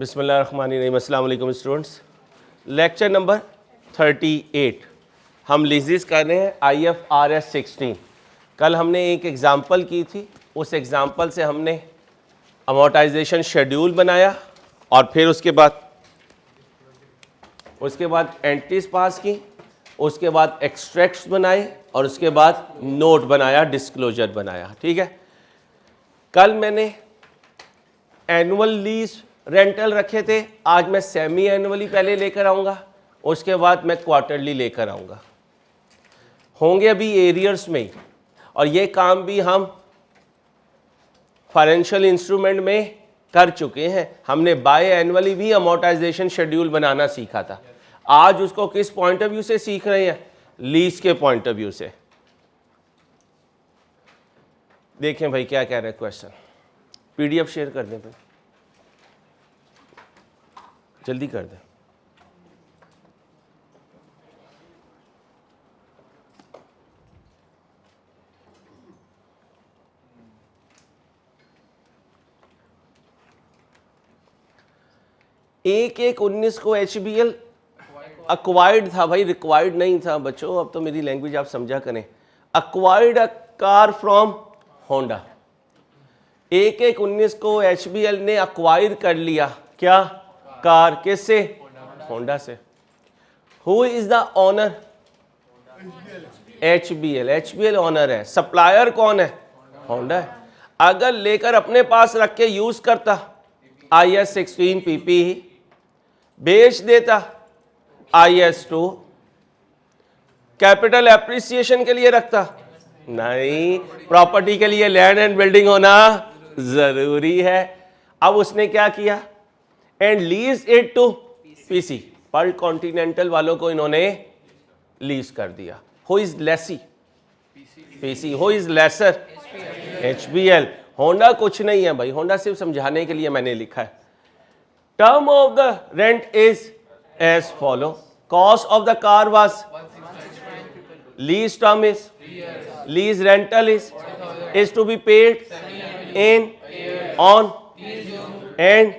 बिस्मिल्लाहिर्रहमानिर्रहीम। अस्सलाम वालेकुम स्टूडेंट्स। लेक्चर नंबर 38 हम लीजेस कर रहे हैं IFRS 16। कल हमने एक एग्ज़ाम्पल की थी, उस एग्ज़ाम्पल से हमने अमोर्टाइजेशन शेड्यूल बनाया और फिर उसके बाद एंट्रीज पास की, उसके बाद एक्सट्रैक्ट्स बनाए और उसके बाद नोट बनाया, डिस्क्लोजर बनाया। ठीक है, कल मैंने एनुअल लीज रेंटल रखे थे, आज मैं सेमी एनुअली पहले लेकर आऊँगा, उसके बाद मैं क्वार्टरली लेकर आऊँगा। होंगे अभी एरियर्स में ही, और ये काम भी हम फाइनेंशियल इंस्ट्रूमेंट में कर चुके हैं। हमने बाय एनुअली भी अमोर्टाइजेशन शेड्यूल बनाना सीखा था। आज उसको किस पॉइंट ऑफ व्यू से सीख रहे हैं? लीज के पॉइंट ऑफ व्यू से। देखें भाई क्या कह रहे हैं क्वेश्चन। PDF शेयर कर दें भाई, जल्दी कर दें। एक 19 को HBL अक्वायर्ड था भाई, रिक्वायर्ड नहीं था बच्चों। अब तो मेरी लैंग्वेज आप समझा करें। Acquired a car from Honda. 19 को HBL ने अक्वायर कर लिया। क्या? कार। किससे? होंडा से। Who is the owner? HBL owner है। सप्लायर कौन है? होंडा है। अगर लेकर अपने पास रख के यूज करता IS 16 PP, बेच देता IS 2, कैपिटल एप्रिसिएशन के लिए रखता? नहीं, प्रॉपर्टी के लिए लैंड एंड बिल्डिंग होना जरूरी है। अब उसने क्या किया? And lease it to PC। पर कॉन्टिनेंटल वालों को इन्होंने लीज कर दिया। Who is lessee? PC। Who is lessor? HBL। Honda कुछ नहीं है भाई, होंडा सिर्फ समझाने के लिए मैंने लिखा है। Term of the rent is as follow. Cost of the car was, lease term is, lease rental is to be paid in on and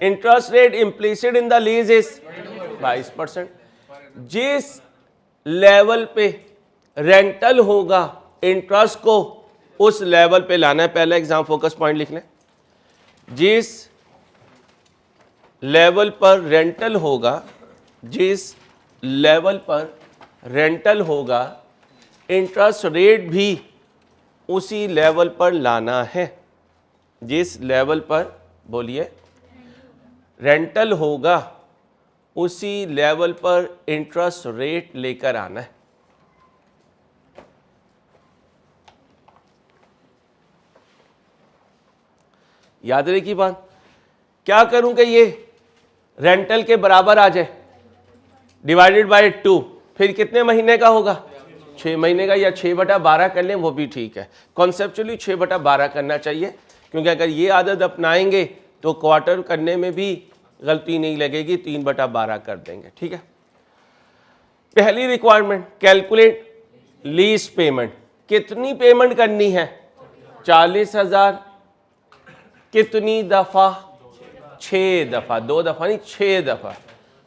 interest rate implicit in the lease is 22%। जिस level पे rental होगा interest को उस level पे लाना है। पहला exam focus point लिख लें। जिस लेवल पर रेंटल होगा, जिस लेवल पर रेंटल होगा, इंटरेस्ट रेट भी उसी लेवल पर लाना है। जिस लेवल पर, बोलिए, रेंटल होगा उसी लेवल पर इंटरेस्ट रेट लेकर आना है। याद रहे की बात। क्या करूं कि ये रेंटल के बराबर आ जाए, डिवाइडेड बाय 2, फिर कितने महीने का होगा? 6 महीने का, या 6/12 कर लें वो भी ठीक है। कॉन्सेप्चुअली 6/12 करना चाहिए, क्योंकि अगर ये आदत अपनाएंगे तो क्वार्टर करने में भी गलती नहीं लगेगी, 3/12 कर देंगे। ठीक है। पहली रिक्वायरमेंट, कैलकुलेट लीज पेमेंट। कितनी पेमेंट करनी है? 40,000। कितनी दफा? 6 दफा। 2 दफा नहीं, 6 दफा।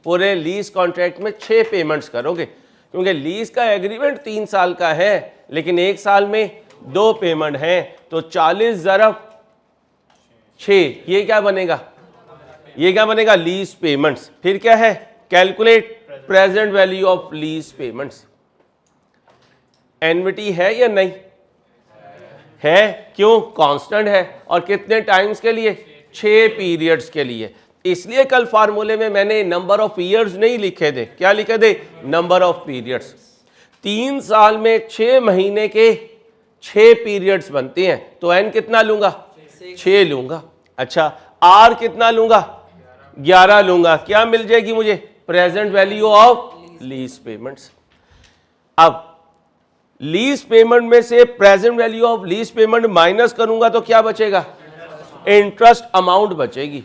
पूरे लीज कॉन्ट्रैक्ट में 6 पेमेंट्स करोगे, क्योंकि लीज का एग्रीमेंट 3 साल का है, लेकिन 1 साल में 2 पेमेंट हैं, तो 40 ज़रब 6, ये क्या बनेगा? ये क्या बनेगा? Lease payments. फिर क्या है? Calculate present value of lease payments. Annuity है या नहीं है? क्यों? कांस्टेंट है। और कितने टाइम्स के लिए? 6 पीरियड्स के लिए। इसलिए कल फार्मूले में मैंने नंबर ऑफ ईयर्स नहीं लिखे थे। क्या लिखे थे? Number of periods. 3 साल में 6 महीने के 6 पीरियड्स बनते हैं, तो एन कितना लूंगा? 6 लूंगा। अच्छा, आर कितना लूंगा? 11 लूंगा। क्या मिल जाएगी मुझे? Present value of lease payments. अब लीज पेमेंट में से present value of lease payment minus करूंगा तो क्या बचेगा? इंटरेस्ट अमाउंट बचेगी।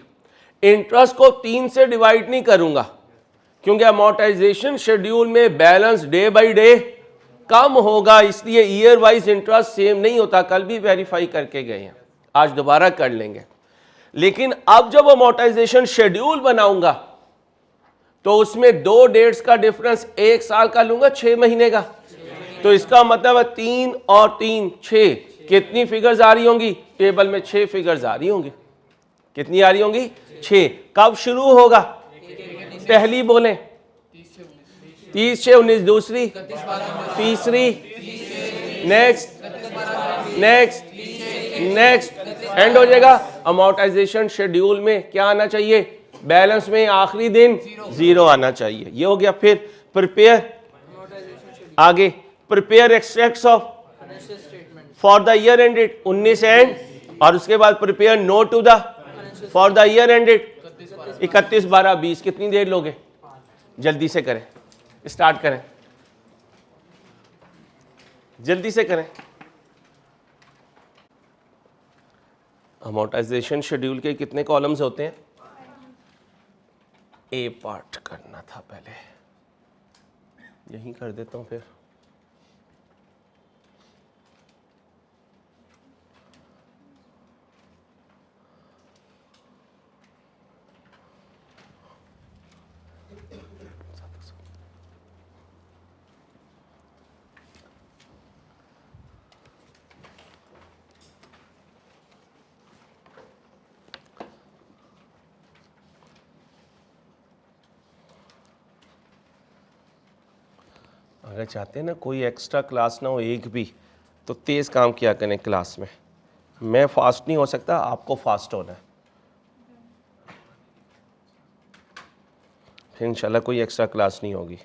इंटरेस्ट को 3 से डिवाइड नहीं करूंगा, क्योंकि अमोर्टाइजेशन शेड्यूल में बैलेंस डे बाय डे कम होगा, इसलिए ईयर वाइज इंटरेस्ट सेम नहीं होता। कल भी वेरीफाई करके गए हैं, आज दोबारा कर लेंगे। लेकिन अब जब अमोर्टाइजेशन शेड्यूल बनाऊंगा तो उसमें 2 डेट्स का डिफरेंस 1 साल का लूंगा 6 महीने का, तो इसका मतलब है 3 और 3 6, कितनी फिगर्स आ रही होंगी टेबल में? 6 फिगर्स आ रही होंगी। कितनी आ रही होंगी? 6। कब शुरू होगा? पहली बोले 30 6 19, दूसरी, तीसरी, नेक्स्ट नेक्स्ट नेक्स्ट, एंड हो जाएगा। अमोर्टाइजेशन शेड्यूल में क्या आना चाहिए? बैलेंस में आखिरी दिन 0 आना चाहिए। ये हो गया। फिर प्रिपेयर, आगे prepare extracts of for the year ended 19 end, और उसके बाद prepare note to the for the year ended 31 12 20। कितनी देर लोगे? जल्दी से करें, स्टार्ट करें, जल्दी से करें। अमोर्टाइजेशन शेड्यूल के कितने कॉलम्स होते हैं? ए पार्ट करना था पहले, यही कर देता हूं फिर। अगर चाहते हैं ना कोई एक्स्ट्रा क्लास ना हो एक भी, तो तेज़ काम किया करें क्लास में। मैं फास्ट नहीं हो सकता, आपको फास्ट होना है, फिर इंशाल्लाह कोई एक्स्ट्रा क्लास नहीं होगी।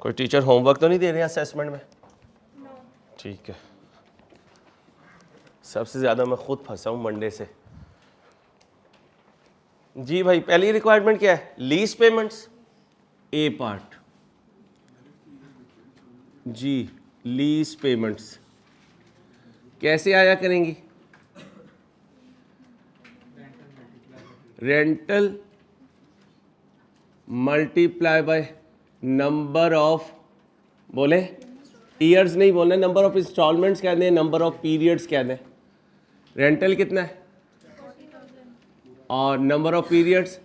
कोई टीचर होमवर्क तो नहीं दे रहे असेसमेंट में? ठीक है। सबसे ज़्यादा मैं खुद फंसा हूँ मंडे से। जी भाई, पहली रिक्वायरमेंट क्या है? लीज पेमेंट्स, ए पार्ट। जी, लीज पेमेंट्स कैसे आया करेंगी? Rental multiply by number of, बोले ईयर्स नहीं बोलना, नंबर ऑफ इंस्टॉलमेंट्स कह दें, नंबर ऑफ पीरियड्स कह दें। रेंटल कितना है? और नंबर ऑफ पीरियड्स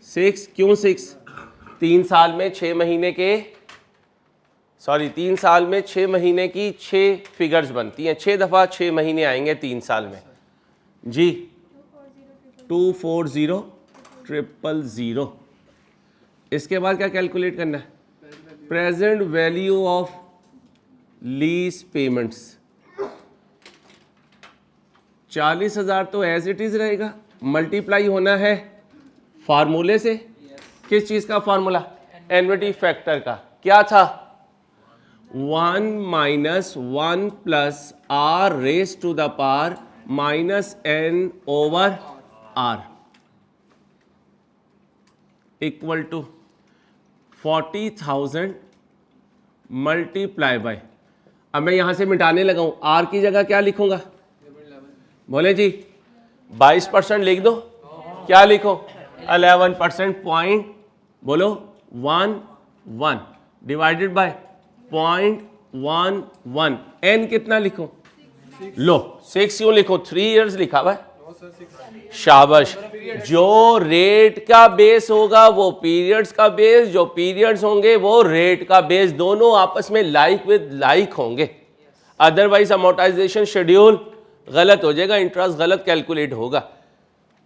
6। क्यों 6? 3 साल में 6 महीने के, सॉरी 3 साल में 6 महीने की 6 फिगर्स बनती हैं, 6 दफ़ा 6 महीने आएंगे 3 साल में। जी 240000। इसके बाद क्या कैलकुलेट करना है? Present value of lease payments. 40,000 तो एज इट इज रहेगा, मल्टीप्लाई होना है फार्मूले से। किस चीज का फार्मूला? एन्युटी फैक्टर का। क्या था? 1 minus 1 plus R raise to the power minus N over R equal to 40,000 multiply by, अब मैं यहां से मिटाने लगा हूं, आर की जगह क्या लिखूंगा? बोले जी 22% लिख दो। क्या लिखो? 11% पॉइंट, बोलो 1 डिवाइडेड बाय 0.11। एन कितना लिखो? लो 6 क्यों लिखो? 3 इयर्स लिखा हुआ है। शाबाश। जो रेट का बेस होगा वो पीरियड्स का बेस, जो पीरियड्स होंगे वो रेट का बेस, दोनों आपस में लाइक विद लाइक होंगे। अदरवाइज अमोर्टाइजेशन शेड्यूल गलत हो जाएगा, इंटरेस्ट गलत कैलकुलेट होगा।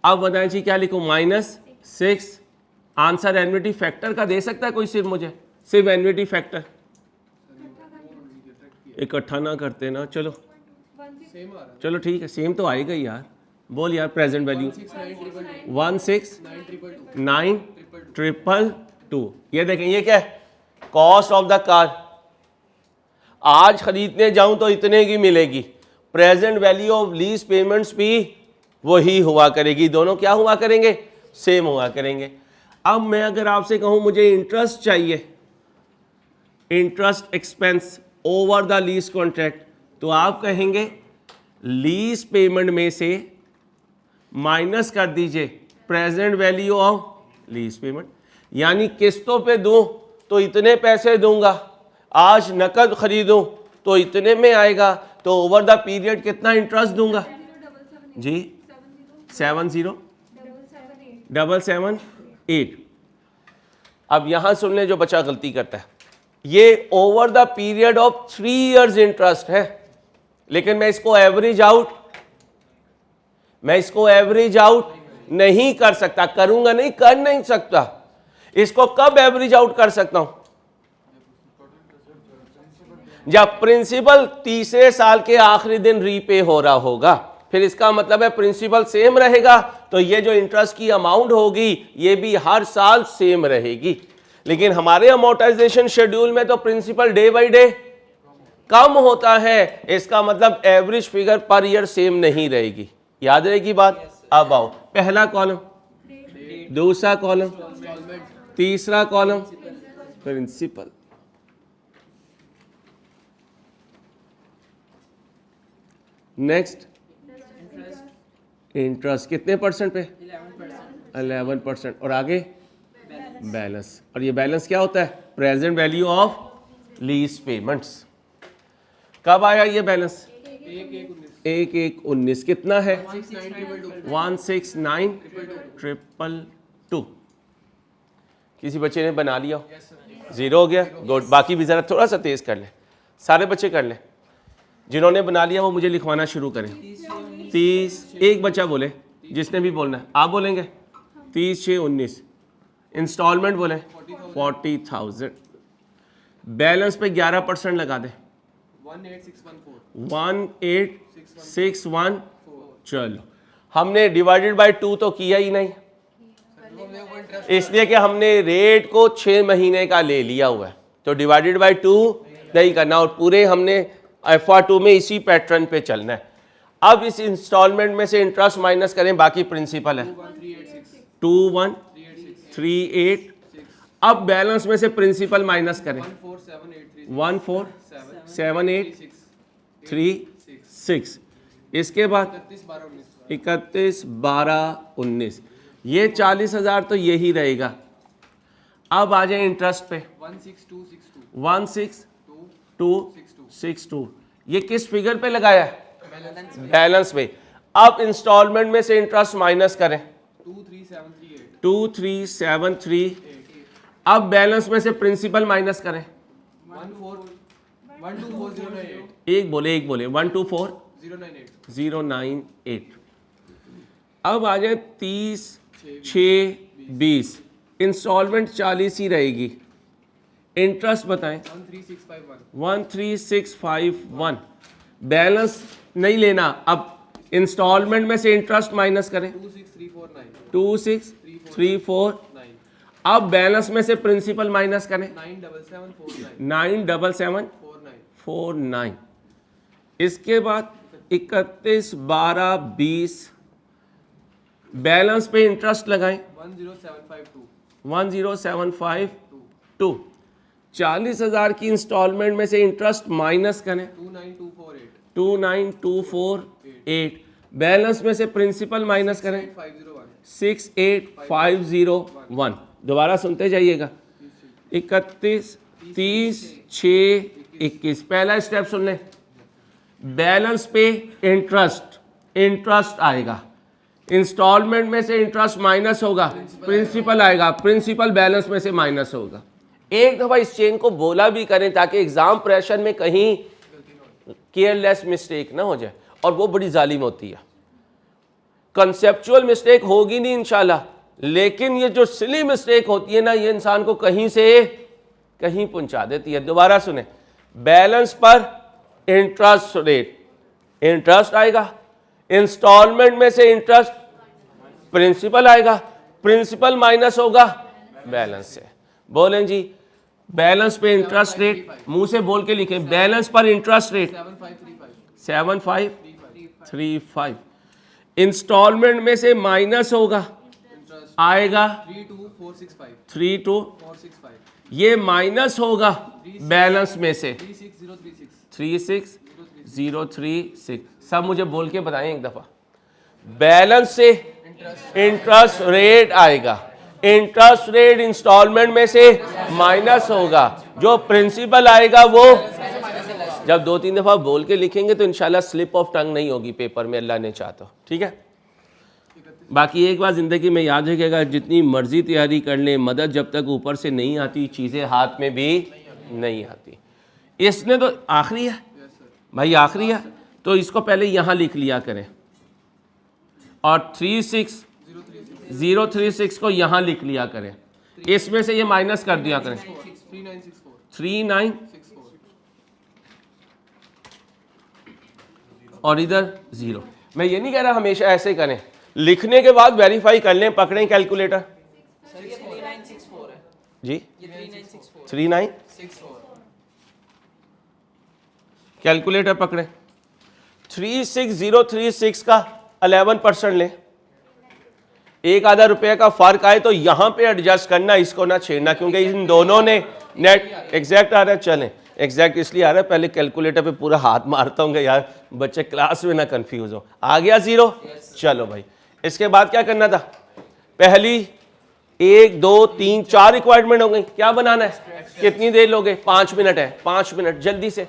अब बताएं जी क्या लिखो? -6। आंसर एन्युटी फैक्टर का दे सकता है कोई? सिर्फ मुझे, सिर्फ एन्युटी फैक्टर इकट्ठा ना करते ना। चलो चलो ठीक है, सेम तो आएगा ही यार। बोल यार प्रेजेंट वैल्यू 169,222। ये देखें, ये क्या है? Cost of the car. आज खरीदने जाऊं तो इतने की मिलेगी, present value of lease payments भी वही हुआ करेगी, दोनों क्या हुआ करेंगे? सेम हुआ करेंगे। अब मैं अगर आपसे कहूं मुझे इंटरेस्ट चाहिए, interest expense over the lease contract, तो आप कहेंगे लीज पेमेंट में से माइनस कर दीजिए present value of lease payment. यानी किस्तों पे दूं तो इतने पैसे दूंगा, आज नकद खरीदूं तो इतने में आएगा, तो ओवर द पीरियड कितना इंटरेस्ट दूंगा जी? 70,778। अब यहां सुन ले जो बच्चा गलती करता है, ये over the period of 3 years interest है, लेकिन मैं इसको एवरेज आउट नहीं कर सकता, करूंगा नहीं, कर नहीं सकता। इसको कब एवरेज आउट कर सकता हूं? जब प्रिंसिपल तीसरे साल के आखिरी दिन रीपे हो रहा होगा, फिर इसका मतलब है प्रिंसिपल सेम रहेगा, तो ये जो इंटरेस्ट की अमाउंट होगी ये भी हर साल सेम रहेगी। लेकिन हमारे अमोर्टाइजेशन शेड्यूल में तो प्रिंसिपल डे बाय डे कम होता है, इसका मतलब average figure per year same नहीं रहेगी। याद रहेगी बात? अब आओ, पहला कॉलम, दूसरा कॉलम, तीसरा कॉलम प्रिंसिपल, नेक्स्ट इंटरेस्ट कितने परसेंट पे? 11%। और आगे बैलेंस, और ये बैलेंस क्या होता है? Present value of lease payments. कब आया ये बैलेंस? 1/1/19 कितना है? 169,222। किसी बच्चे ने बना लिया? जीरो हो गया, गुड। बाकी भी जरा थोड़ा सा तेज कर लें, सारे बच्चे कर लें। जिन्होंने बना लिया वो मुझे लिखवाना शुरू करें। 30, एक बच्चा बोले, जिसने भी बोलना है। आप बोलेंगे 30/6/19। इंस्टॉलमेंट बोले 40,000। बैलेंस पे 11% लगा दे, 18614। चलो, हमने डिवाइडेड बाय 2 तो किया ही नहीं, इसलिए कि हमने रेट को 6 महीने का ले लिया हुआ है, तो डिवाइडेड बाय 2 नहीं करना, और पूरे हमने FR2 में इसी पैटर्न पे चलना है। अब इस इंस्टॉलमेंट में से इंटरेस्ट माइनस करें, बाकी प्रिंसिपल है 21,386। अब बैलेंस में से प्रिंसिपल माइनस करें 14,783,6। इसके बाद 31,12,19। ये 40,000 तो यही रहेगा। अब आ जाए इंटरेस्ट पे 16262। ये किस फिगर पे लगाया है? बैलेंस पे। अब इंस्टॉलमेंट में से इंटरेस्ट माइनस करें 23,738। अब बैलेंस में से प्रिंसिपल माइनस करें 124,098। एक बोले 124,098। अब आ जाए 30/6/20। इंस्टॉलमेंट 40 ही रहेगी। इंटरेस्ट बताएं 13651। बैलेंस नहीं लेना, अब इंस्टॉलमेंट में से इंटरेस्ट माइनस करें 26349। अब बैलेंस में से प्रिंसिपल माइनस करें 97749। इसके बाद 31/12/20। बैलेंस पे इंटरेस्ट लगाएं 10752। 40,000 की इंस्टॉलमेंट में से इंटरेस्ट माइनस करें 29248। बैलेंस में से प्रिंसिपल माइनस करें 68,501। दोबारा सुनते जाइएगा 31, 30, 6, 21। पहला स्टेप सुन लें। बैलेंस पे इंटरेस्ट आएगा, इंस्टॉलमेंट में से इंटरेस्ट माइनस होगा, प्रिंसिपल आएगा, प्रिंसिपल बैलेंस में से माइनस होगा। एक दफा इस चेन को बोला भी करें ताकि एग्जाम प्रेशर में कहीं केयरलेस मिस्टेक ना हो जाए, और वो बड़ी जालिम होती है। कंसेप्चुअल मिस्टेक होगी नहीं इंशाल्लाह, लेकिन ये जो सिली मिस्टेक होती है ना, ये इंसान को कहीं से कहीं पहुंचा देती है। दोबारा सुने, बैलेंस पर इंटरेस्ट रेट, इंटरेस्ट आएगा, इंस्टॉलमेंट में से इंटरेस्ट, प्रिंसिपल आएगा, प्रिंसिपल माइनस होगा बैलेंस से। बोलें जी, बैलेंस पे इंटरेस्ट रेट, मुंह से बोल के लिखें, बैलेंस पर इंटरेस्ट रेट 7535। इंस्टॉलमेंट में से माइनस होगा, आएगा 32,465। ये माइनस होगा बैलेंस में से 36,036। सब मुझे बोल के बताएं एक दफा। बैलेंस से इंटरेस्ट रेट आएगा, इंटरेस्ट रेट इंस्टॉलमेंट में से माइनस होगा, जो प्रिंसिपल आएगा वो जब 2-3 दफ़ा बोल के लिखेंगे तो इंशाल्लाह स्लिप ऑफ टंग नहीं होगी पेपर में, अल्लाह ने चाहा तो। ठीक है, बाकी एक बात ज़िंदगी में याद रखिएगा, जितनी मर्ज़ी तैयारी कर लें, मदद जब तक ऊपर से नहीं आती चीज़ें हाथ में भी नहीं आती। इसने तो आखिरी है भाई, आखिरी है, तो इसको पहले यहाँ लिख लिया करें और 36036 को यहाँ लिख लिया करें, इसमें से ये माइनस कर दिया करें 39 और इधर 0। मैं ये नहीं कह रहा हमेशा ऐसे करें, लिखने के बाद वेरीफाई कर लें, पकड़ें कैलकुलेटर जी 3964 कैलकुलेटर पकड़ें, 36036 का 11% लें, एक आधा रुपये का फर्क आए तो यहां पे एडजस्ट करना, इसको ना छेड़ना, क्योंकि इन दोनों ने नेट एग्जैक्ट आ रहा है। चलें एग्जैक्ट इसलिए आ रहा है, पहले कैलकुलेटर पे पूरा हाथ मारता हूँ यार बच्चे क्लास में ना कंफ्यूज हो। आ गया 0? चलो भाई, इसके बाद क्या करना था, पहली 1 2 3 4 रिक्वायरमेंट हो गई। क्या बनाना है, कितनी देर लोगे, 5 मिनट है, 5 मिनट जल्दी से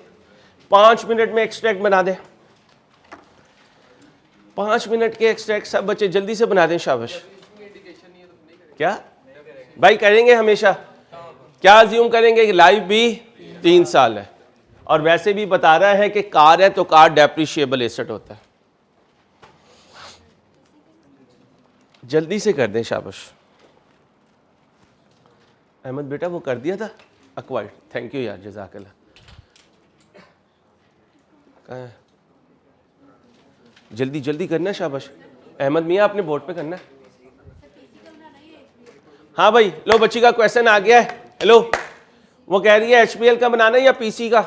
5 मिनट में एक्सट्रैक्ट बना दें, 5 मिनट के एक्सट्रैक्ट सब बच्चे जल्दी से बना दें। शाबाश। क्या भाई करेंगे हमेशा, क्या अज्यूम करेंगे कि लाइफ भी 3 साल है और वैसे भी बता रहा है कि कार है तो कार डेप्रिशिएबल एसेट होता है। जल्दी से कर दें। शाबाश अहमद बेटा, वो कर दिया था अक्वायर्ड, थैंक यू यार, जज़ाकल्लाह। जल्दी जल्दी करना। शाबाश अहमद मियाँ, अपने बोर्ड पे करना है। हाँ भाई, लो बच्ची का क्वेश्चन आ गया है। हेलो, वो कह रही है HPL का बनाना है या PC का?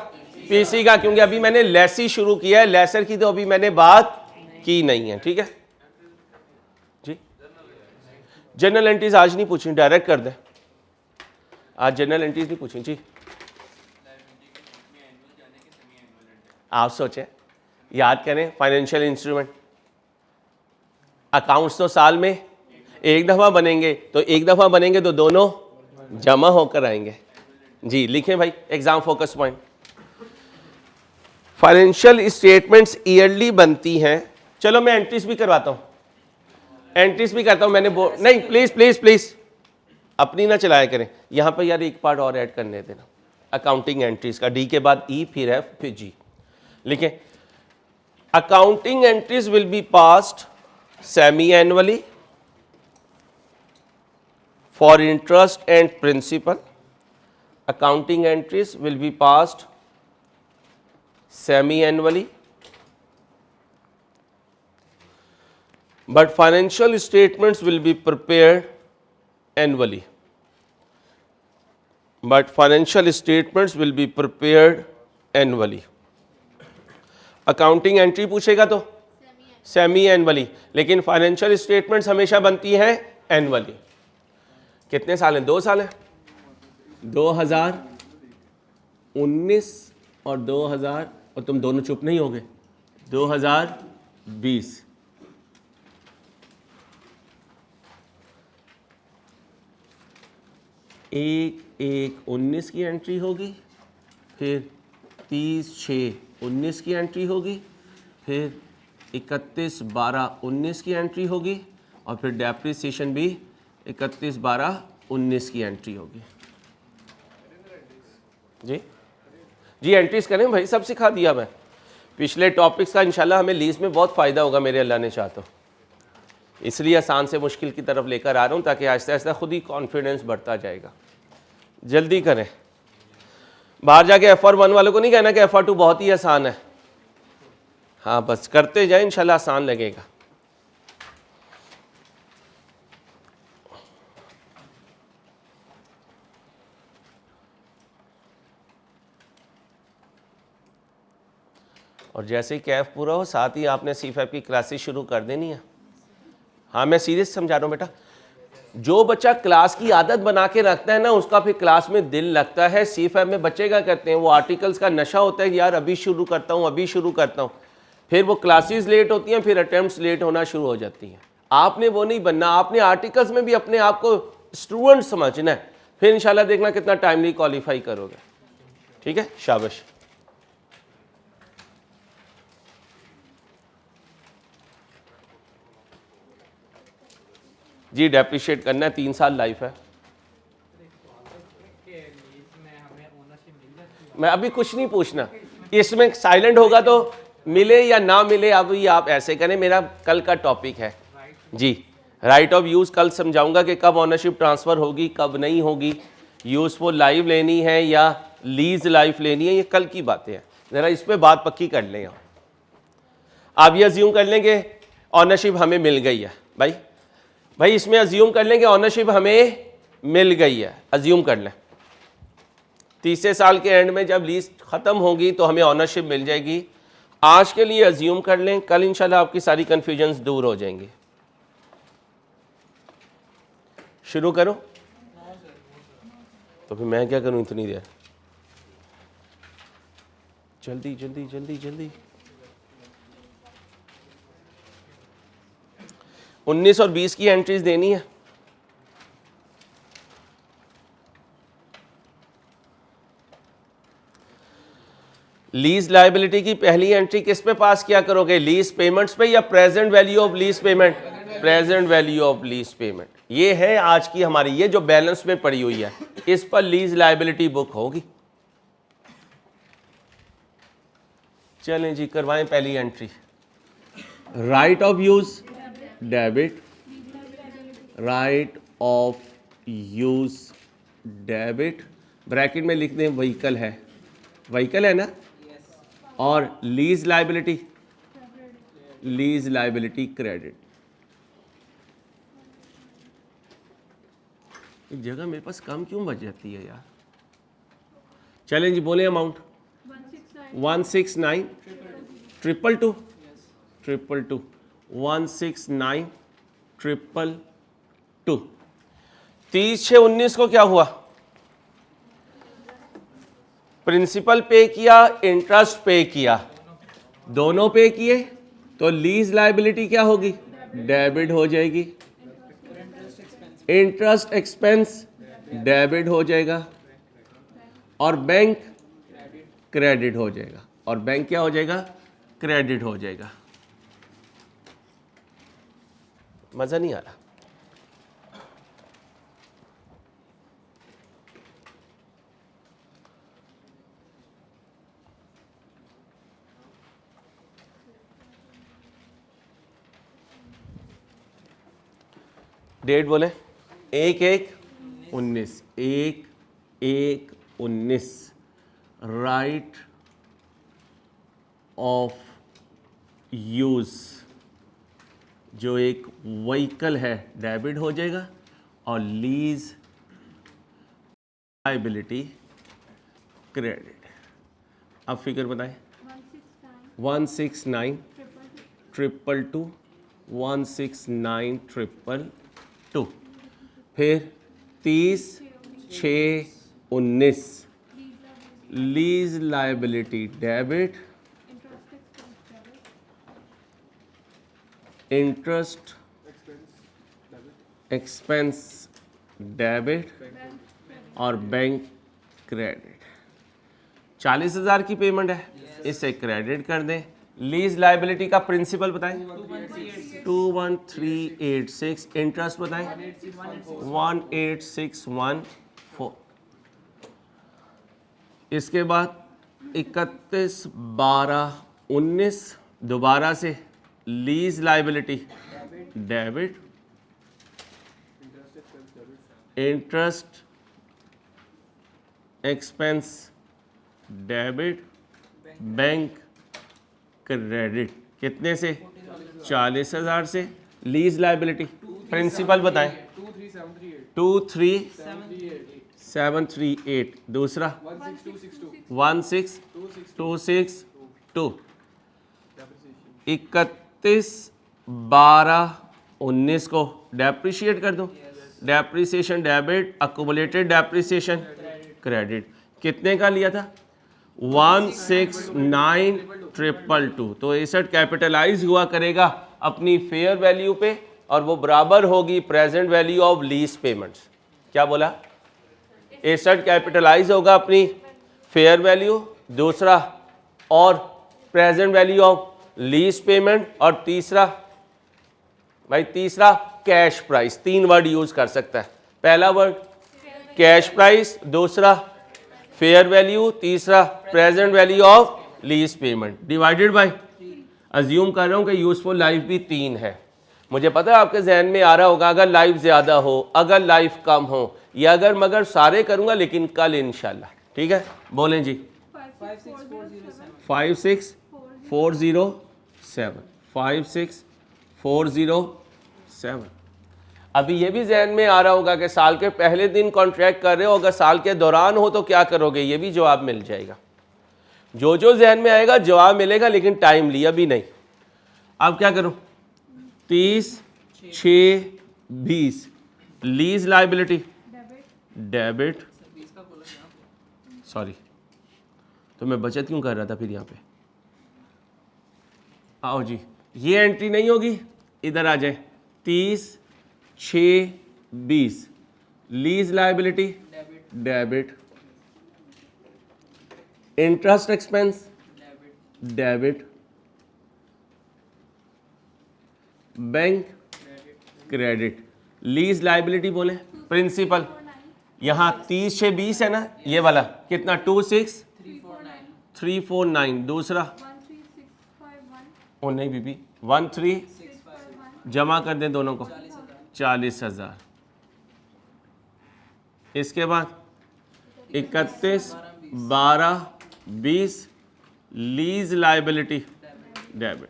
PC का, क्योंकि अभी मैंने लेसी शुरू किया है, लेसर की तो अभी मैंने बात की नहीं है। ठीक है जी, जनरल एंट्रीज आज नहीं पूछी, डायरेक्ट कर दें, आज जनरल एंट्रीज नहीं पूछी जी। आप सोचें, याद करें, फाइनेंशियल इंस्ट्रूमेंट अकाउंट्स तो साल में एक दफ़ा बनेंगे, तो एक दफ़ा बनेंगे तो दोनों जमा होकर आएंगे जी। लिखें भाई, exam focus point, financial statements yearly बनती हैं। चलो मैं एंट्रीज भी करवाता हूँ, एंट्रीज भी करता हूँ मैंने नहीं, प्लीज़ प्लीज़ प्लीज़ अपनी ना चलाया करें। यहाँ पर यार एक पार्ट और ऐड करने देना, अकाउंटिंग एंट्रीज का, D के बाद E फिर F फिर G। लिखें, accounting entries will be passed semi-annually for interest and principal. Accounting entries will be passed semi-annually, but financial statements will be prepared annually. But financial statements will be prepared annually. Accounting entry पूछेगा तो semi annually, लेकिन financial statements हमेशा बनती हैं annually. कितने साल हैं? 2 साल हैं, 2019 और 2000, और तुम दोनों चुप नहीं होगे, 2020। एक 19 की एंट्री होगी, फिर 30/6/19 की एंट्री होगी, फिर 31/12/19 की एंट्री होगी, और फिर डेप्रिसिएशन भी 31/12/19 की एंट्री होगी। जी जी, एंट्रीज करें भाई, सब सिखा दिया मैं। पिछले टॉपिक्स का इंशाल्लाह हमें लीज में बहुत फ़ायदा होगा मेरे अल्लाह ने चाहा तो, इसलिए आसान से मुश्किल की तरफ लेकर आ रहा हूँ, ताकि आहिस्ता आहिस्ता खुद ही कॉन्फिडेंस बढ़ता जाएगा। जल्दी करें, बाहर जाके FR1 वालों को नहीं कहना कि FR2 बहुत ही आसान है। हाँ, बस करते जाए, इंशाल्लाह आसान लगेगा। और जैसे ही कैफ पूरा हो, साथ ही आपने C5 की क्लासेस शुरू कर देनी है। हाँ, मैं सीरियस समझा रहा हूँ बेटा, जो बच्चा क्लास की आदत बना के रखता है ना, उसका फिर क्लास में दिल लगता है। C5 में बच्चे क्या करते हैं, वो आर्टिकल्स का नशा होता है कि यार अभी शुरू करता हूँ, अभी शुरू करता हूँ, फिर वो क्लासेस लेट होती हैं, फिर अटेम्प्ट्स लेट होना शुरू हो जाती हैं। आपने वो नहीं बनना, आपने आर्टिकल्स में भी अपने आप को स्टूडेंट समझना है, फिर इंशाल्लाह देखना कितना टाइमली क्वालिफाई करोगे। ठीक है, शाबाश। जी डेप्रिशिएट करना है, 3 साल लाइफ है। मैं अभी कुछ नहीं पूछना, इसमें साइलेंट होगा तो मिले या ना मिले, अभी आप ऐसे करें, मेरा कल का टॉपिक है जी राइट ऑफ यूज़। कल समझाऊंगा कि कब ऑनरशिप ट्रांसफ़र होगी, कब नहीं होगी, यूज़फुल लाइफ लेनी है या लीज लाइफ लेनी है, ये कल की बातें हैं। ज़रा इस पर बात पक्की कर लें। आप ये अज्यूम कर लेंगे ऑनरशिप हमें मिल गई है, भाई इसमें अज्यूम कर लेंगे ऑनरशिप हमें मिल गई है, अज्यूम कर लें 30 साल के एंड में जब लीज ख़त्म होगी तो हमें ऑनरशिप मिल जाएगी। आज के लिए अज्यूम कर लें, कल इंशाल्लाह आपकी सारी कन्फ्यूजन्स दूर हो जाएंगी। शुरू करो, तो फिर मैं क्या करूं इतनी देर, जल्दी जल्दी जल्दी जल्दी। 19 और 20 की एंट्रीज देनी है। लीज लायबिलिटी की पहली एंट्री किस पे पास किया करोगे, लीज पेमेंट्स पे या present value of lease payment? Present value of lease payment. ये है आज की हमारी, ये जो बैलेंस में पड़ी हुई है इस पर लीज लायबिलिटी बुक होगी। चलें जी करवाएं पहली entry. Right of use debit, right of use debit, bracket में लिख दें व्हीकल है, व्हीकल है ना, और lease liability, lease liability credit. एक जगह मेरे पास कम क्यों बच जाती है यार। चलें जी बोले अमाउंट 169 222 222 169 222। 30/6/19 को क्या हुआ, प्रिंसिपल पे किया, इंटरेस्ट पे किया, दोनों पे किए, तो लीज लायबिलिटी क्या होगी, डेबिट हो जाएगी। इंटरेस्ट एक्सपेंस डेबिट हो जाएगा और बैंक क्रेडिट हो जाएगा, और बैंक क्या हो जाएगा, क्रेडिट हो जाएगा। मजा नहीं आ रहा। डेट बोले 1/1/19, 1/1/19। राइट ऑफ यूज जो एक व्हीकल है डेबिट हो जाएगा, और लीज लायबिलिटी क्रेडिट। अब फिगर बताएं। 169 222 169 222। फिर 30/6/19 lease liability debit, interest expense debit और बैंक क्रेडिट। 40,000 की पेमेंट है, इसे क्रेडिट कर दें। लीज लायबिलिटी का प्रिंसिपल बताएं 21386, इंटरेस्ट बताएं 18614। इसके बाद 31/12/19 दोबारा से lease liability debit, interest expense debit, bank credit. कितने से, 40,000 से। लीज लायबिलिटी प्रिंसिपल बताएं 23738, दूसरा 16262। 31/12/19 को डेप्रिशिएट कर दो, depreciation debit, accumulated depreciation credit. कितने का लिया था, 169,222। तो एसेट कैपिटलाइज हुआ करेगा अपनी फेयर वैल्यू पे, और वो बराबर होगी present value of lease payments. क्या बोला, एसेट कैपिटलाइज होगा अपनी फेयर वैल्यू, दूसरा और present value of lease payment, और तीसरा भाई तीसरा कैश प्राइस। 3 वर्ड यूज कर सकता है। पहला वर्ड कैश प्राइस, दूसरा फेयर वैल्यू, तीसरा present value of lease payment divided by, assume कर रहा हूं कि यूजफुल लाइफ भी 3 है। मुझे पता है आपके जहन में आ रहा होगा अगर लाइफ ज्यादा हो, अगर लाइफ कम हो, या अगर मगर सारे करूंगा लेकिन कल इंशाल्लाह। ठीक है, बोलें जी। 56407 56407। अभी ये भी जहन में आ रहा होगा कि साल के पहले दिन कॉन्ट्रैक्ट कर रहे हो, अगर साल के दौरान हो तो क्या करोगे, ये भी जवाब मिल जाएगा। जो जो जहन में आएगा जवाब मिलेगा, लेकिन टाइम लिया भी नहीं। अब क्या करूं, 30/6/20 लीज लाइबिलिटी डेबिट, सॉरी तो मैं बचत क्यों कर रहा था फिर यहाँ पे। आओ जी, ये एंट्री नहीं होगी, इधर आ जाए। 30/6/20 lease liability debit, interest expense debit, bank credit. Lease liability बोले प्रिंसिपल, यहाँ 30/6/20 है ना, ये वाला कितना 26349। दूसरा ओ नहीं बीबी 13 जमा कर दें दोनों को 40,000। इसके बाद 31/12/20 लीज लाइबिलिटी डेबिट,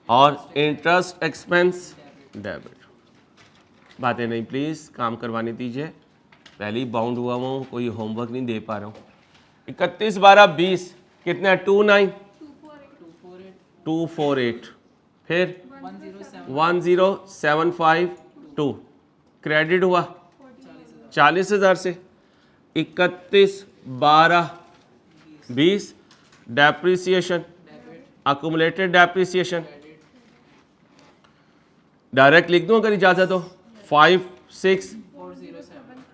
और इंटरेस्ट एक्सपेंस डेबिट। बातें नहीं प्लीज़, काम करवाने दीजिए। पहले ही बाउंड हुआ हूँ, कोई होमवर्क नहीं दे पा रहा हूँ। 31/12/20 कितना 248, फिर 10752 क्रेडिट हुआ 40,000 से। 31/12/20 डेप्रिसिएशन, अकुमुलेटेड डेप्रिसिएशन डायरेक्ट लिख दूं अगर इजाज़त हो, 56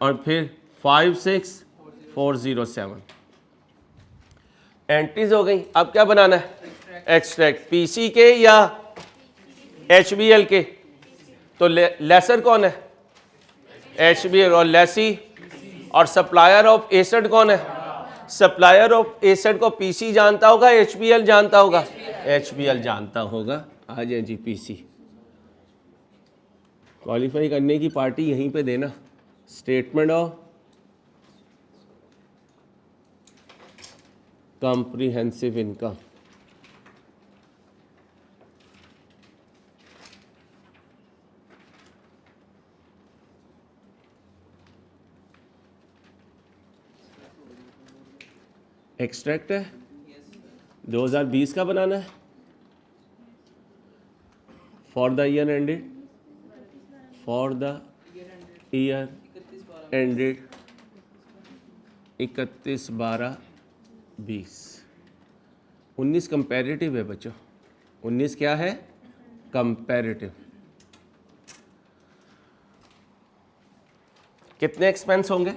और फिर 56407 एंट्रीज हो गई। अब क्या बनाना है, एक्सट्रैक्ट पीसी के या एचबीएल के। तो लेसर कौन है, एचबीएल, और लेसी और सप्लायर ऑफ एसेट कौन है, सप्लायर ऑफ एसेट को पीसी जानता होगा, एचबीएल जानता होगा, एचबीएल जानता होगा। आ जाए जी पीसी। क्वालिफाई करने की पार्टी यहीं पे देना। Statement of comprehensive income, extract है 2020 का बनाना है for the year ended, for the year ended 31/12/20। 19 comparative है बच्चों, 19 क्या है, कंपैरेटिव। कितने एक्सपेंस होंगे,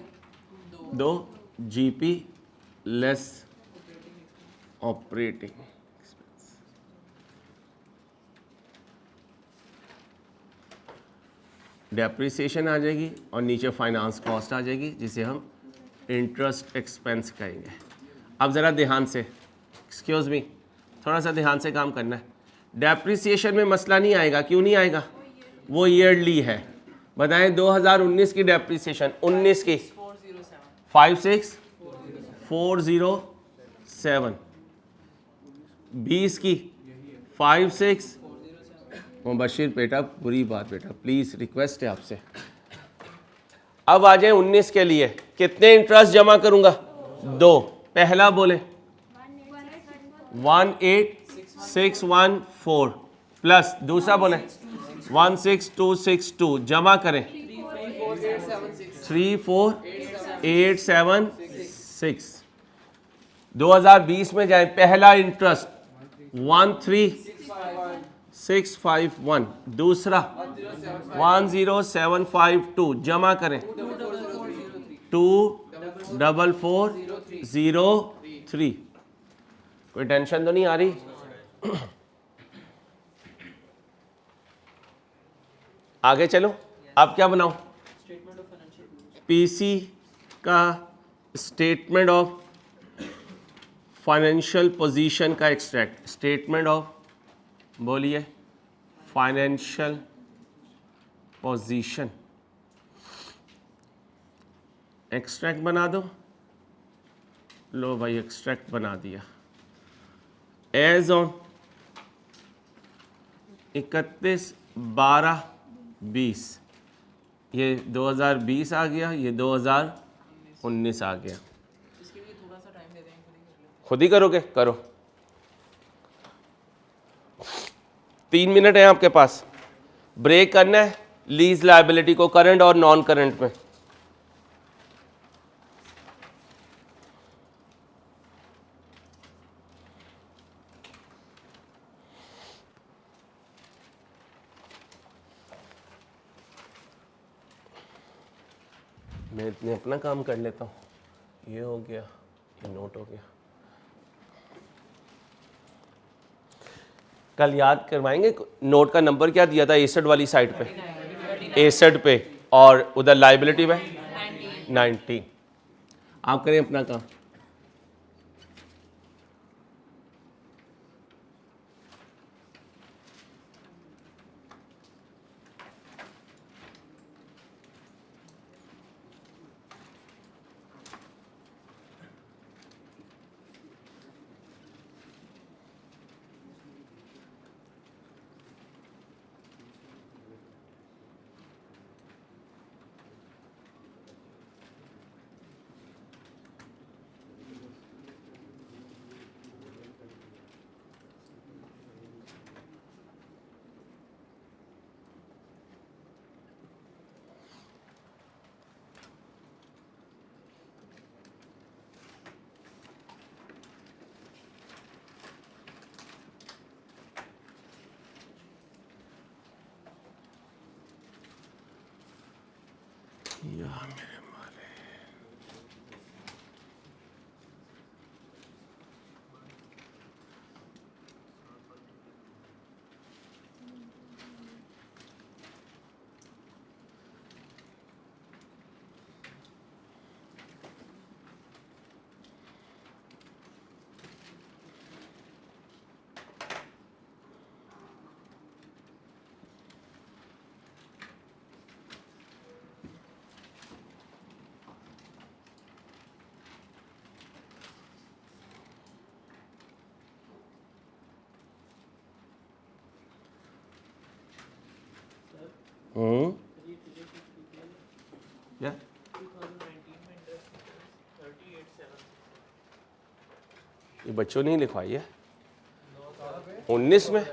2 GP less operating expense. Depreciation आ जाएगी और नीचे फाइनेंस कॉस्ट आ जाएगी, जिसे हम इंटरेस्ट एक्सपेंस कहेंगे। अब ज़रा ध्यान से, एक्सक्यूज मी, थोड़ा सा ध्यान से काम करना है। डेप्रिसिएशन में मसला नहीं आएगा, क्यों नहीं आएगा, वो ईयरली है। बताएं 2019 की डेप्रिसिएशन, 19 की 56407, 20 की 56। मुबशिर बेटा, बुरी बात बेटा, प्लीज़ रिक्वेस्ट है आपसे। अब आ जाए 19 के लिए, कितने इंटरेस्ट जमा करूंगा, 2। पहला बोले 18614 प्लस दूसरा बोले 16262, जमा करें 34876। 2020 में जाए, पहला इंटरेस्ट 13651, दूसरा 10752, जमा करें 24403। कोई टेंशन तो नहीं आ रही। आगे चलो, आप क्या बनाओ? पीसी का स्टेटमेंट ऑफ फाइनेंशियल पोजीशन का एक्सट्रैक्ट, स्टेटमेंट ऑफ, बोलिए, फाइनेंशियल पोजीशन एक्सट्रैक्ट बना दो। लो भाई एक्सट्रैक्ट बना दिया। एज ऑन 31/12/20, ये 2020 आ गया, ये 2019 आ गया। इसके लिए थोड़ा सा टाइम दे देंगे, खुद ही करोगे? करो, 3 मिनट है आपके पास। ब्रेक करना है लीज लायबिलिटी को करंट और नॉन करंट में। मैं इतने अपना काम कर लेता हूँ। ये हो गया, ये नोट हो गया। कल याद करवाएंगे नोट का नंबर क्या दिया था एसेट वाली साइड पे? एसेट पे, और उधर लाइबिलिटी में 90। आप करें अपना काम। क्या? ये बच्चों ने ही लिखवाई है। 19 में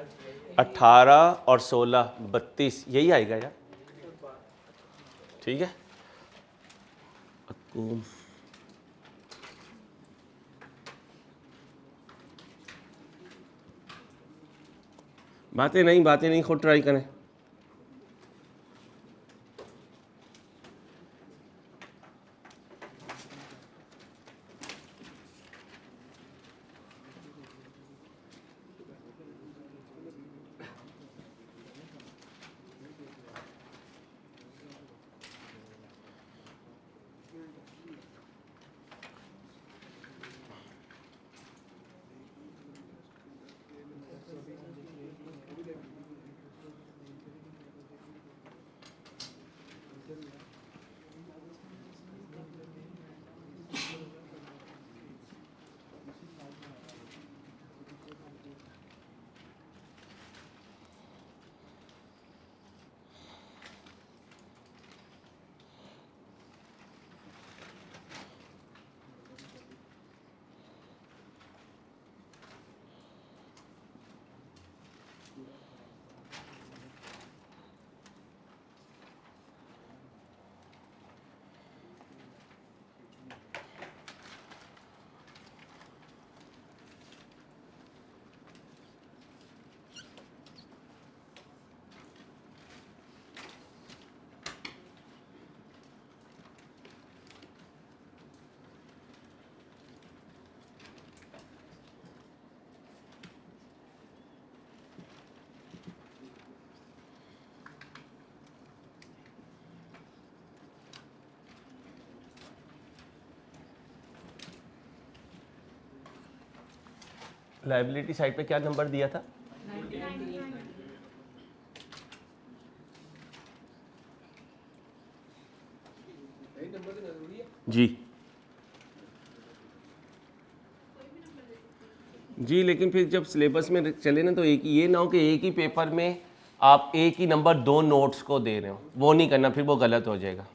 18 और 16 32 यही आएगा यार। ठीक है, बातें नहीं खुद ट्राई करें। लाइबिलिटी साइड पे क्या नंबर दिया था? जी जी, लेकिन फिर जब सिलेबस में चले ना तो एक ये ना हो कि एक ही पेपर में आप एक ही नंबर दो नोट्स को दे रहे हो, वो नहीं करना, फिर वो गलत हो जाएगा।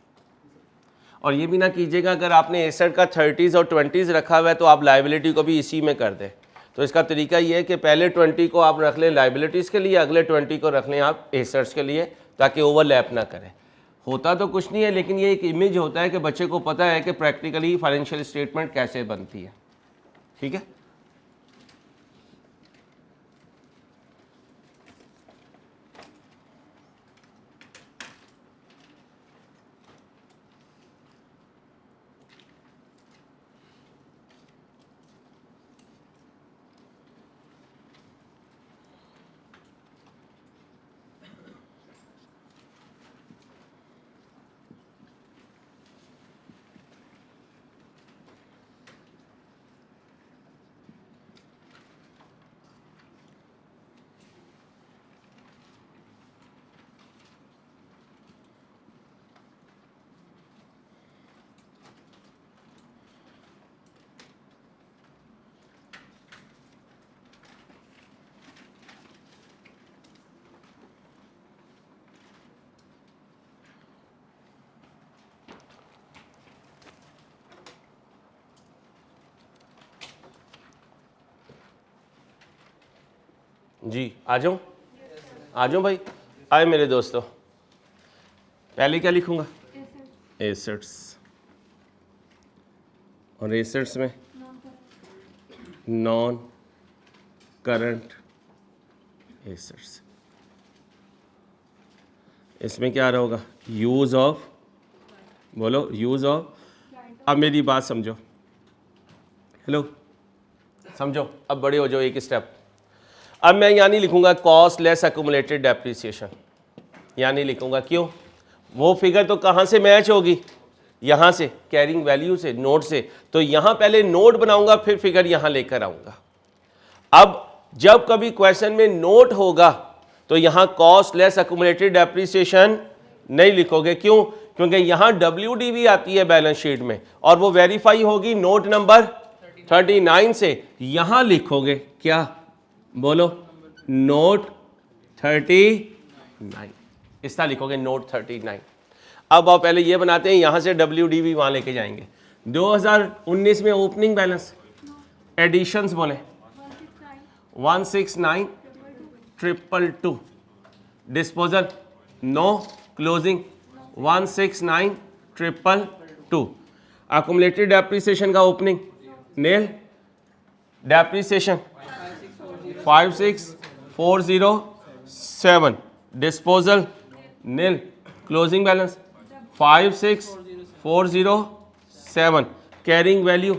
और ये भी ना कीजिएगा अगर आपने एसेट का 30s और 20s रखा हुआ है तो आप लाइबिलिटी को भी इसी में कर दें। तो इसका तरीका ये है कि पहले 20 को आप रख लें लाइबिलिटीज़ के लिए, अगले 20 को रख लें आप एसेट्स के लिए, ताकि ओवरलैप ना करें। होता तो कुछ नहीं है, लेकिन ये एक इमेज होता है कि बच्चे को पता है कि प्रैक्टिकली फाइनेंशियल स्टेटमेंट कैसे बनती है। ठीक है, जी आ जाऊँ भाई, आए मेरे दोस्तों। पहले क्या लिखूंगा? एसेट्स, और एसेट्स में नॉन करंट एसेट्स, इसमें क्या आ रहा होगा? यूज़ ऑफ, बोलो यूज़ ऑफ। अब मेरी बात समझो, हेलो समझो, अब बड़े हो जाओ एक स्टेप। अब मैं यहाँ नहीं लिखूंगा कॉस्ट लेस एक्यूमुलेटेड डेप्रिसिएशन, यहाँ नहीं लिखूंगा। क्यों? वो फिगर तो कहाँ से मैच होगी? यहाँ से, कैरिंग वैल्यू से, नोट से। तो यहाँ पहले नोट बनाऊंगा, फिर फिगर यहाँ लेकर आऊंगा। अब जब कभी क्वेश्चन में नोट होगा तो यहाँ कॉस्ट लेस एक्यूमुलेटेड डेप्रिसिएशन नहीं लिखोगे। क्यों? क्योंकि यहाँ WDV आती है बैलेंस शीट में, और वो वेरीफाई होगी नोट नंबर 39 से। यहाँ लिखोगे क्या? बोलो, नोट 39, इस तरह लिखोगे नोट 39। अब आप पहले ये बनाते हैं, यहाँ से WDV वहाँ लेके जाएंगे। 2019 में ओपनिंग बैलेंस, एडिशंस बोले 169,222, disposal no, closing 169,222, accumulated depreciation का opening nil, depreciation 56,407, disposal nil, closing balance 56,407, carrying value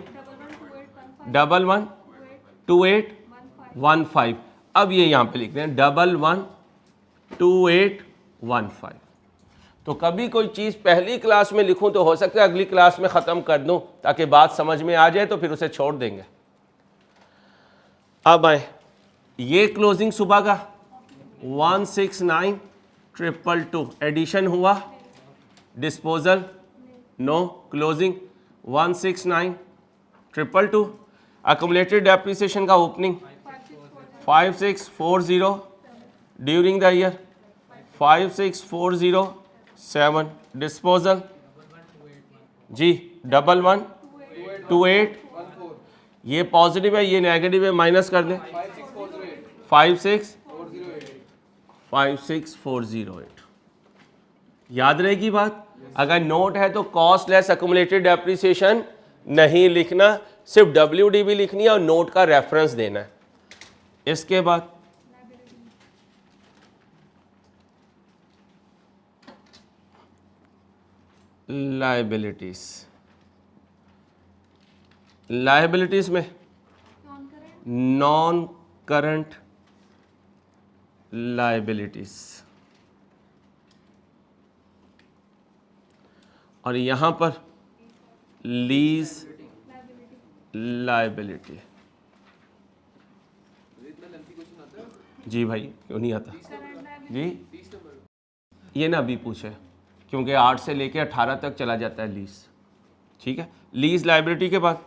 112815। अब ये यहाँ पे लिखते हैं 112815। तो कभी कोई चीज़ पहली क्लास में लिखूं तो हो सकता है अगली क्लास में ख़त्म कर दूं, ताकि बात समझ में आ जाए, तो फिर उसे छोड़ देंगे। अब आए, ये क्लोजिंग सुबह का 169,222, एडिशन हुआ, disposal no, closing 169,222, accumulated depreciation का opening 5640, during the year 56,407, disposal जी 1128, ये पॉजिटिव है, ये नेगेटिव है, माइनस कर दें 56,408। याद रहेगी बात? अगर नोट है तो कॉस्ट लेस एक्युमुलेटेड डेप्रिसिएशन नहीं लिखना, सिर्फ WDV लिखनी है और नोट का रेफरेंस देना है। इसके बाद लायबिलिटीज, लायबिलिटीज में नॉन करंट लायबिलिटीज, और यहां पर लीज लायबिलिटी। जी भाई क्यों नहीं आता जी, ये ना अभी पूछे क्योंकि 8 से लेके 18 तक चला जाता है लीज। ठीक है, लीज लाइबिलिटी के बाद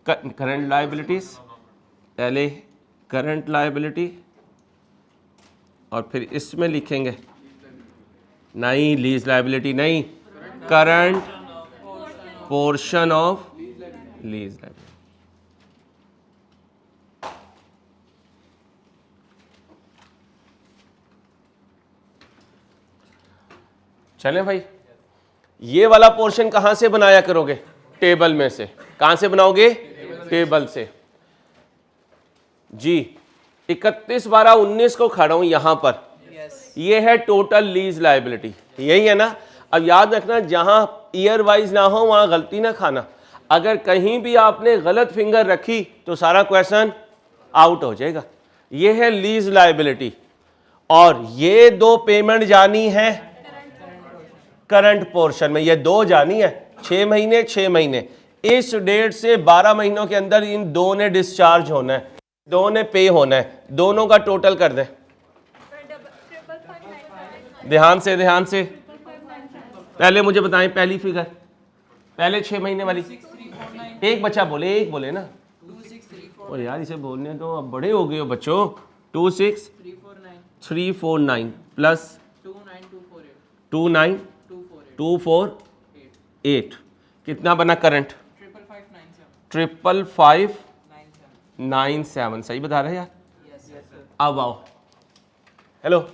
करंट लाइबिलिटीज, पहले करंट लाइबिलिटी और फिर इसमें लिखेंगे नहीं लीज लाइबिलिटी नहीं, current portion of lease liability. चलें भाई, ये वाला पोर्शन कहां से बनाया करोगे? टेबल में से। कहां से बनाओगे? टेबल से। जी 31/12/19 को खड़ा हूं यहां पर, ये है टोटल लीज लाइबिलिटी, यही है ना। अब याद रखना जहां ईयर वाइज ना हो वहां गलती ना खाना। अगर कहीं भी आपने गलत फिंगर रखी तो सारा क्वेश्चन आउट हो जाएगा। ये है लीज लाइबिलिटी और ये दो पेमेंट जानी है करंट पोर्शन में, ये दो जानी है 6 महीने 6 महीने। इस डेट से 12 महीनों के अंदर इन दो ने डिस्चार्ज होना है, दो ने पे होना है, दोनों का टोटल कर दें। ध्यान से पहले मुझे बताएं पहली फिगर, पहले 6 महीने वाली। एक बच्चा बोले, एक बोले ना। और यार इसे बोलने तो अब बड़े हो गए हो बच्चों। 26349 प्लस 29248 कितना बना करंट? 55597। सही बता रहे यार। अब आओ, हेलो,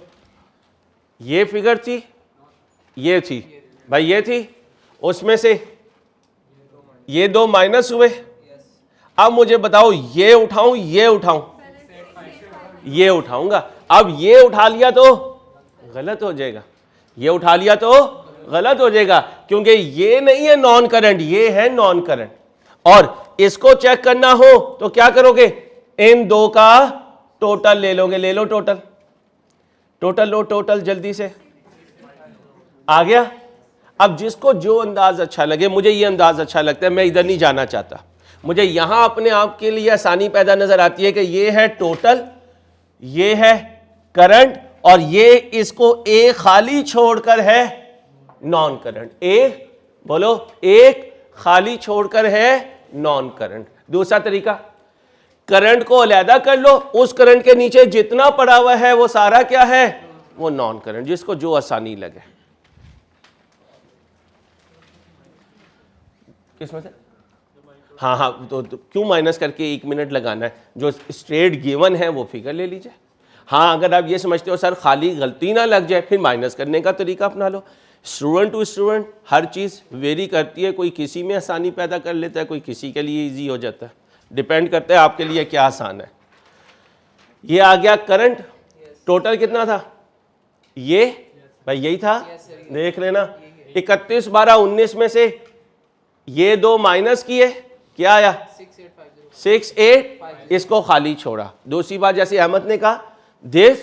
ये फिगर थी, ये थी भाई, ये थी, उसमें से ये दो माइनस हुए। अब मुझे बताओ ये उठाऊं ये उठाऊं? ये उठाऊंगा। अब ये उठा लिया तो गलत हो जाएगा, ये उठा लिया तो गलत हो जाएगा क्योंकि ये नहीं है नॉन करंट, ये है नॉन करंट। और इसको चेक करना हो तो क्या करोगे? इन दो का टोटल ले लोगे। ले लो टोटल, टोटल लो, टोटल जल्दी से आ गया। अब जिसको जो अंदाज अच्छा लगे, मुझे ये अंदाज अच्छा लगता है, मैं इधर नहीं जाना चाहता। मुझे यहां अपने आप के लिए आसानी पैदा नजर आती है कि ये है टोटल, ये है करंट और ये इसको ए खाली छोड़कर है नॉन करंट। ए बोलो, एक खाली छोड़कर है नॉन करंट। दूसरा तरीका, करंट को अलहदा कर लो, उस करंट के नीचे जितना पड़ा हुआ है वो सारा क्या है? वो नॉन करंट। जिसको जो आसानी लगे। किसमें से? हाँ, तो क्यों माइनस करके 1 मिनट लगाना है? जो स्ट्रेट गिवन है वो फिगर ले लीजिए। हाँ, अगर आप ये समझते हो सर खाली गलती ना लग जाए, फिर माइनस करने का तरीका अपना लो। स्टूडेंट टू स्टूडेंट हर चीज़ वेरी करती है, कोई किसी में आसानी पैदा कर लेता है, कोई किसी के लिए इजी हो जाता है। डिपेंड करता है आपके लिए क्या आसान है। ये आ गया करंट, टोटल कितना था? ये भाई यही था, देख लेना। 31/12/19 में से ये दो माइनस किए, क्या आया? 68। इसको खाली छोड़ा। दूसरी बात, जैसे अहमद ने कहा, दिस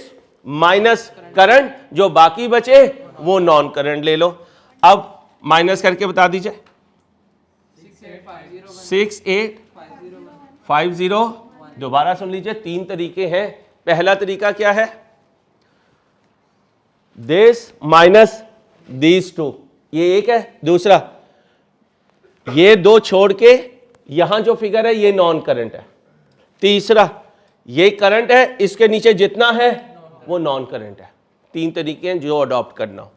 माइनस करंट, जो बाकी बचे वो नॉन करंट ले लो। अब माइनस करके बता दीजिए। 68501। दोबारा सुन लीजिए, 3 तरीके हैं। पहला तरीका क्या है? दिस माइनस दीज टू, ये एक है। दूसरा, ये दो छोड़ के यहां जो फिगर है ये नॉन करंट है। तीसरा, ये करंट है, इसके नीचे जितना है वो नॉन करंट है। 3 तरीके हैं जो अडॉप्ट करना हो।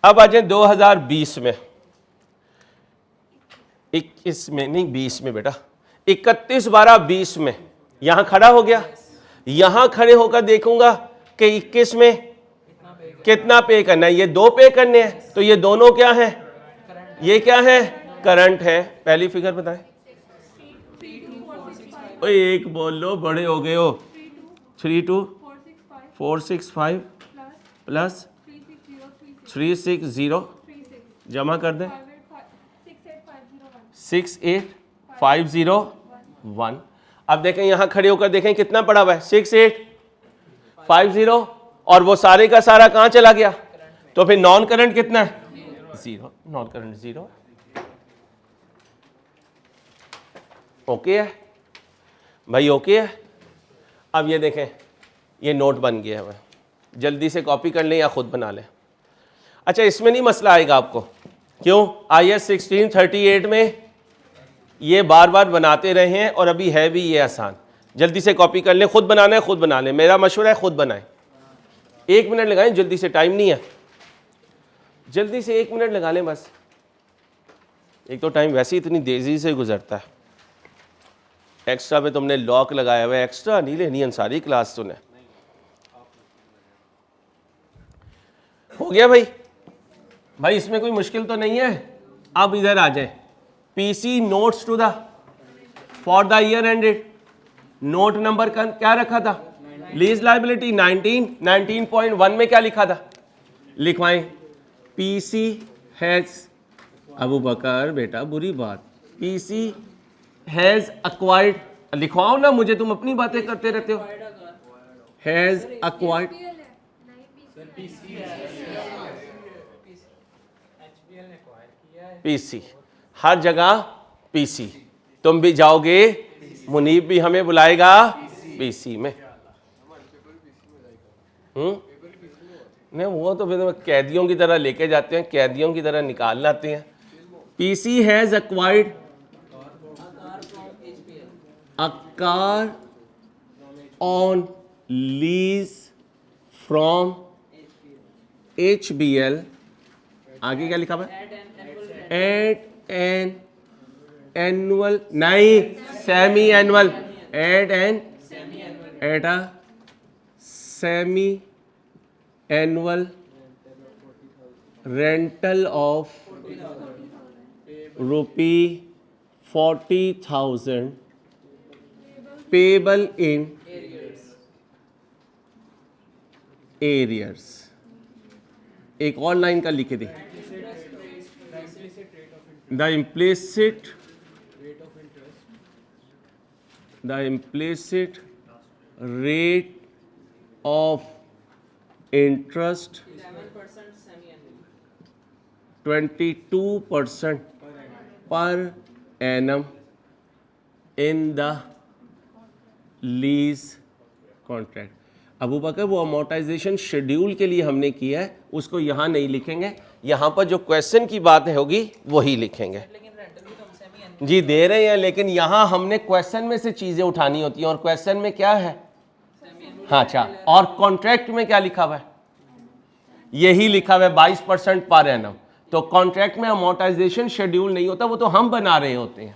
अब आ जाए 2020 में, 21 में नहीं 20 में बेटा, 31/12/20 में यहां खड़ा हो गया। यहां खड़े होकर देखूंगा कि 21 में कितना पे करना है। ये 2 पे करने हैं, तो ये दोनों क्या है? ये क्या है? करंट है। पहली फिगर बताएं। ओए एक बोल लो, बड़े हो गए हो। 32465 प्लस 360 जमा कर दें 68501। अब देखें यहां खड़े होकर देखें कितना पड़ा हुआ है? 6850 और वो सारे का सारा कहां चला गया? तो फिर नॉन करंट कितना है? 0। Non current 0। ओके है। भाई ओके है। अब ये देखें, ये नोट बन गया है, जल्दी से कॉपी कर लें या ख़ुद बना लें। अच्छा, इसमें नहीं मसला आएगा आपको, क्यों? IS 1638 में ये बार बार बनाते रहे हैं और अभी है भी ये आसान। जल्दी से कॉपी कर लें, खुद बनाना है खुद बना लें, मेरा मशवरा है खुद बनाएं। 1 मिनट लगाएं, जल्दी से, टाइम नहीं है, जल्दी से 1 मिनट लगा लें बस। एक तो टाइम वैसे ही इतनी तेज़ी से गुजरता है, एक्स्ट्रा पे तुमने लॉक लगाया हुआ है, एक्स्ट्रा नहीं लेनी अंसारी क्लास तूने। हो गया भाई? भाई इसमें कोई मुश्किल तो नहीं है। अब इधर आ जाए, PC notes to the for the year ended, note number का क्या रखा था? लीज लाइबिलिटी 19.1 में क्या लिखा था? लिखवाएं, PC हैज, अबू बकर बेटा बुरी बात, PC हैज अक्वायर्ड, लिखवाओ ना मुझे, तुम अपनी बातें करते रहते हो। हैज अक्वायर्ड, PC, हर जगह PC। तुम भी जाओगे, मुनीब भी हमें बुलाएगा PC में। नहीं, वो तो फिर कैदियों की तरह लेके जाते हैं, कैदियों की तरह निकाल लाते हैं। PC has acquired a car on lease from HBL, आगे क्या लिखा हुआ है? एट एन एनुअल, नहीं semi annual, at a semi annual rental of ₹40,000 payable in arrears. एक और लाइन का लिखे दे, the implicit rate of interest 22% per annum in the lease contract. Abu Bakr, वो अमोर्टाइजेशन शेड्यूल के लिए हमने किया है, उसको यहाँ नहीं लिखेंगे, यहाँ पर जो क्वेश्चन की बात होगी वही लिखेंगे। लेकिन रेंटल भी तो हम सेमी एनुअल जी दे रहे हैं, लेकिन यहाँ हमने क्वेश्चन में से चीज़ें उठानी होती हैं, और क्वेश्चन में क्या है? हाँ अच्छा, और कॉन्ट्रैक्ट में क्या लिखा हुआ है? यही लिखा हुआ है 22% पर एनम। तो कॉन्ट्रैक्ट में अमोर्टाइजेशन शेड्यूल नहीं होता, वो तो हम बना रहे होते हैं,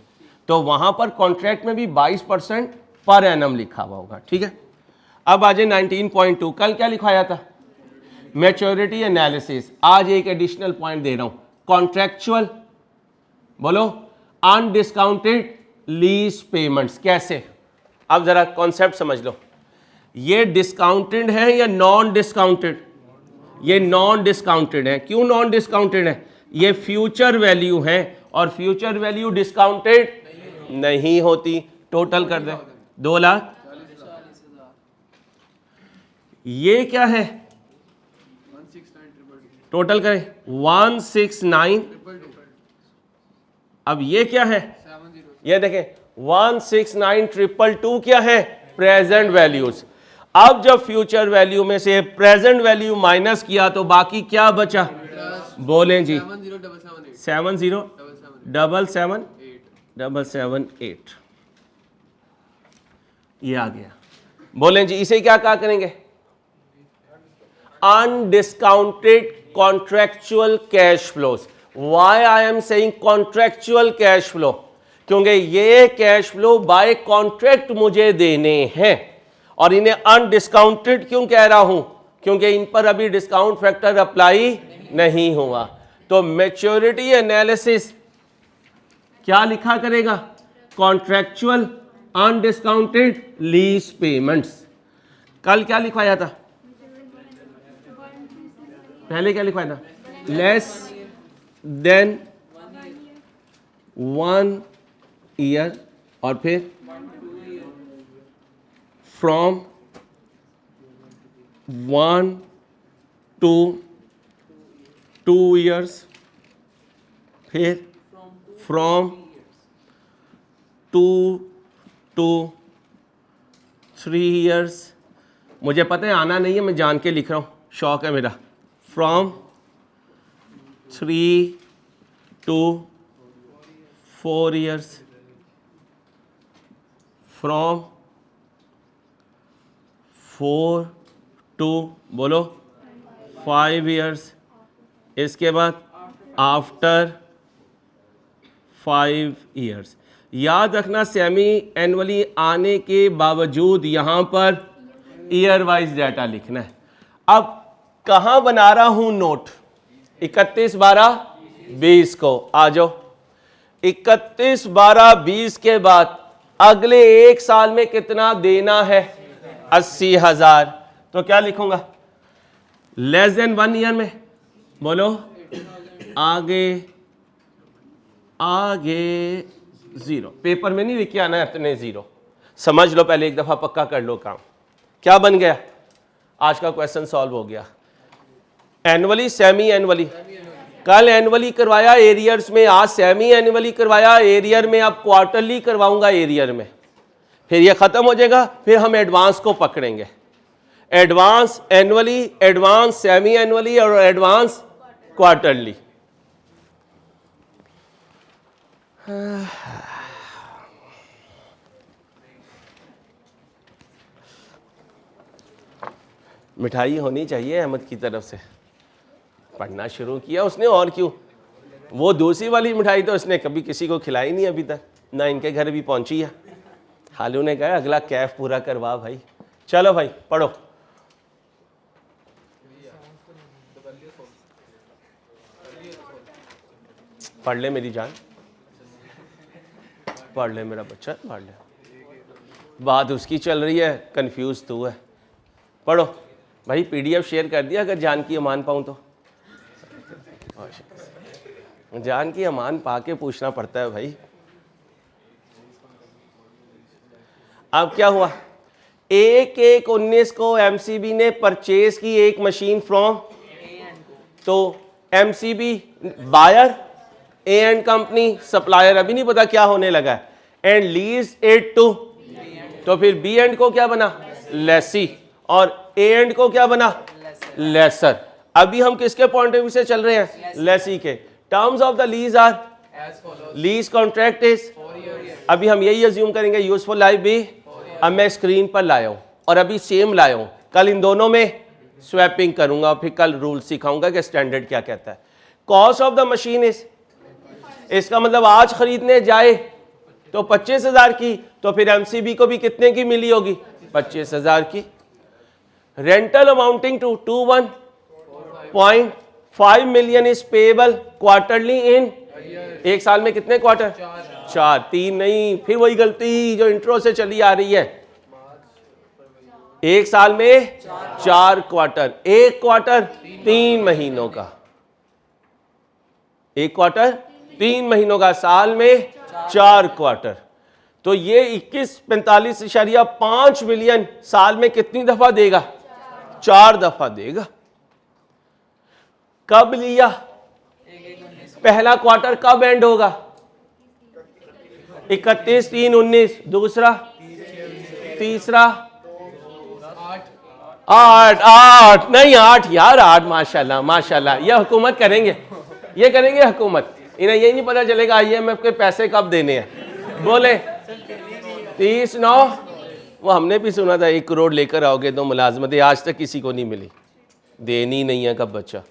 तो वहाँ पर कॉन्ट्रैक्ट में भी 22% पर एनम लिखा हुआ होगा। ठीक है, अब आ जाए 19.2, कल क्या लिखाया था? Maturity analysis. आज एक एडिशनल पॉइंट दे रहा हूं, कॉन्ट्रैक्चुअल, बोलो, अनडिस्काउंटेड लीज पेमेंट्स। कैसे? अब जरा कॉन्सेप्ट समझ लो, ये डिस्काउंटेड है या नॉन डिस्काउंटेड? ये नॉन डिस्काउंटेड है। क्यों नॉन डिस्काउंटेड है? ये फ्यूचर वैल्यू है, और फ्यूचर वैल्यू डिस्काउंटेड नहीं होती। टोटल कर दे 2 लाख। ये क्या है? टोटल करें 169। अब ये क्या है? ये देखें 169,222 क्या है? Present values. अब जब फ्यूचर वैल्यू में से प्रेजेंट वैल्यू माइनस किया तो बाकी क्या बचा? बोलें जी। 70,778 ये आ गया। बोलें जी, इसे क्या कहा करेंगे? Undiscounted contractual cash flows. Why I am saying contractual cash flow? क्योंकि ये कैश फ्लो बाय कॉन्ट्रैक्ट मुझे देने हैं, और इन्हें अनडिस्काउंटेड क्यों कह रहा हूं? क्योंकि इन पर अभी डिस्काउंट फैक्टर अप्लाई नहीं हुआ। तो मैच्योरिटी एनालिसिस क्या लिखा करेगा? Contractual undiscounted lease payments. कल क्या लिखवाया था? पहले क्या लिखवाया था? लेस देन 1 ईयर, और फिर फ्रॉम 1 to 2 years, फिर फ्रॉम 2 to 3 years, मुझे पता है आना नहीं है, मैं जान के लिख रहा हूँ, शौक है मेरा। From 3 to 4 years, from 4 to बोलो 5 years, इसके बाद आफ्टर 5 years। याद रखना सेमी एनुअली आने के बावजूद यहाँ पर ईयर वाइज डाटा लिखना है। अब कहाँ बना रहा हूँ नोट? 31/12/20 को आ जाओ। 31/12/20 के बाद अगले एक साल में कितना देना है? 80,000। तो क्या लिखूंगा? लेस देन 1 ईयर में बोलो आगे 0। पेपर में नहीं लिख के आना है इतने 0, समझ लो पहले, एक दफा पक्का कर लो काम। क्या बन गया? आज का क्वेश्चन सॉल्व हो गया। एनुअली, सेमी एनुअली, कल एनुअली करवाया एरियर्स में, आज सेमी एनुअली करवाया एरियर में, अब क्वार्टरली करवाऊंगा एरियर में। फिर ये खत्म हो जाएगा, फिर हम एडवांस को पकड़ेंगे। Advance annually, advance semi annually और एडवांस क्वार्टरली। मिठाई होनी चाहिए अहमद की तरफ से। पढ़ना शुरू किया उसने, और क्यों। वो दूसरी वाली मिठाई तो उसने कभी किसी को खिलाई नहीं अभी तक, ना इनके घर भी पहुंची है। हालू ने कहा अगला कैफ पूरा करवा भाई। चलो भाई पढ़ो। पढ़ ले मेरी जान, पढ़ ले मेरा बच्चा, पढ़ ले। बात उसकी चल रही है, कंफ्यूज तू है। पढ़ो भाई, पीडीएफ शेयर कर दिया अगर जान की अमान पाऊँ तो। जान की अमान पाके पूछना पड़ता है भाई। अब क्या हुआ? 1/1/19 को एमसीबी ने परचेज की एक मशीन फ्रॉम, तो MCB buyer, A and company supplier, अभी नहीं पता क्या होने लगा है, एंड लीज इट टू, तो फिर बी एंड को क्या बना? लेसी, और ए एंड को क्या बना? लेसर। अभी हम किसके पॉइंट ऑफ व्यू से चल रहे हैं? लेसी के। Terms of the lease are, lease contract is, अभी हम यही अज्यूम करेंगे यूजफुल लाइफ भी। अब मैं स्क्रीन पर लाया हूं और अभी सेम लाया हूं, कल इन दोनों में स्वैपिंग करूंगा, फिर कल रूल सिखाऊंगा कि स्टैंडर्ड क्या कहता है। Cost of the machine is, इसका मतलब आज खरीदने जाए तो 25,000 की, तो फिर एमसीबी को भी कितने की मिली होगी? 25,000 की। Rental amounting to 21.5 million is payable quarterly in, एक साल में कितने क्वार्टर? 4, 3 नहीं, फिर वही गलती जो इंट्रो से चली आ रही है। एक साल में 4 क्वार्टर, एक क्वार्टर 3 महीनों का, एक क्वार्टर 3 महीनों का, साल में 4 क्वार्टर। तो ये 2145.5 मिलियन साल में कितनी दफा देगा? 4 दफा देगा। कब लिया? पहला क्वार्टर कब एंड होगा? 31/3/19, दूसरा, तीसरा 8 नहीं 8 यार, 8 माशाल्लाह माशाल्लाह। ये हुकूमत करेंगे, ये करेंगे हुकूमत। इन्हें यही नहीं पता चलेगा IMF के पैसे कब देने हैं। बोले 30/9, वो हमने भी सुना था 1 करोड़ लेकर आओगे तो मुलाजमतें, आज तक किसी को नहीं मिली, देनी नहीं है कब बच्चा।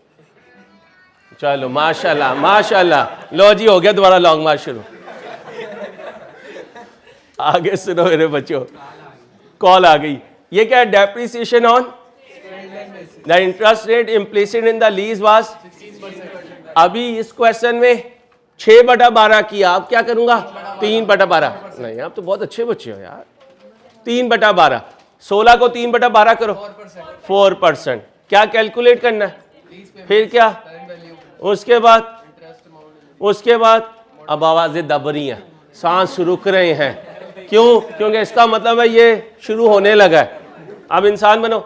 चलो माशाल्लाह माशाल्लाह, लो जी हो गया दोबारा लॉन्ग मार्च शुरू। आगे सुनो मेरे बच्चों, कॉल आ गई। ये क्या है? Depreciation on the interest rate implicit in the lease was, अभी इस क्वेश्चन में 6/12 किया, अब क्या करूंगा? 3/12। नहीं आप तो बहुत अच्छे बच्चे हो यार। 3/12, 16 को 3/12 करो, 4%। क्या कैलकुलेट करना है? फिर क्या? उसके बाद अब आवाजें दब रही हैं, सांस रुक रहे हैं। क्यों? क्योंकि इसका मतलब है ये शुरू होने लगा है। अब इंसान बनो,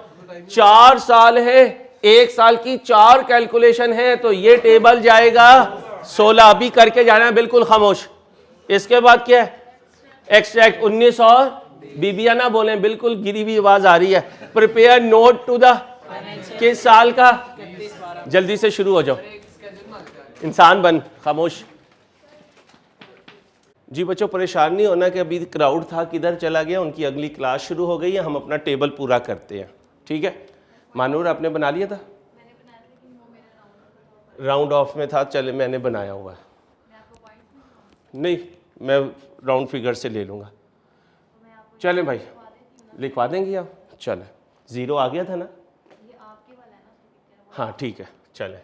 4 साल है, 1 साल की 4 कैलकुलेशन है, तो ये टेबल जाएगा 16, अभी करके जाना है बिल्कुल खामोश। इसके बाद क्या है? एक्सट्रैक्ट 19 और बीबिया ना बोले, बिल्कुल गिरी हुई आवाज आ रही है। प्रिपेयर नोट टू द किस साल का, जल्दी से शुरू हो जाओ, इंसान बन, खामोश। जी बच्चों परेशान नहीं होना कि अभी क्राउड था किधर चला गया, उनकी अगली क्लास शुरू हो गई है, हम अपना टेबल पूरा करते हैं, ठीक है। मानूर आपने बना लिया था? राउंड ऑफ में था, चले मैंने बनाया हुआ है। नहीं, मैं राउंड फिगर से ले लूँगा। चलें भाई, लिखवा देंगे आप? चलें, 0 आ गया था ना? हाँ ठीक है, चलें।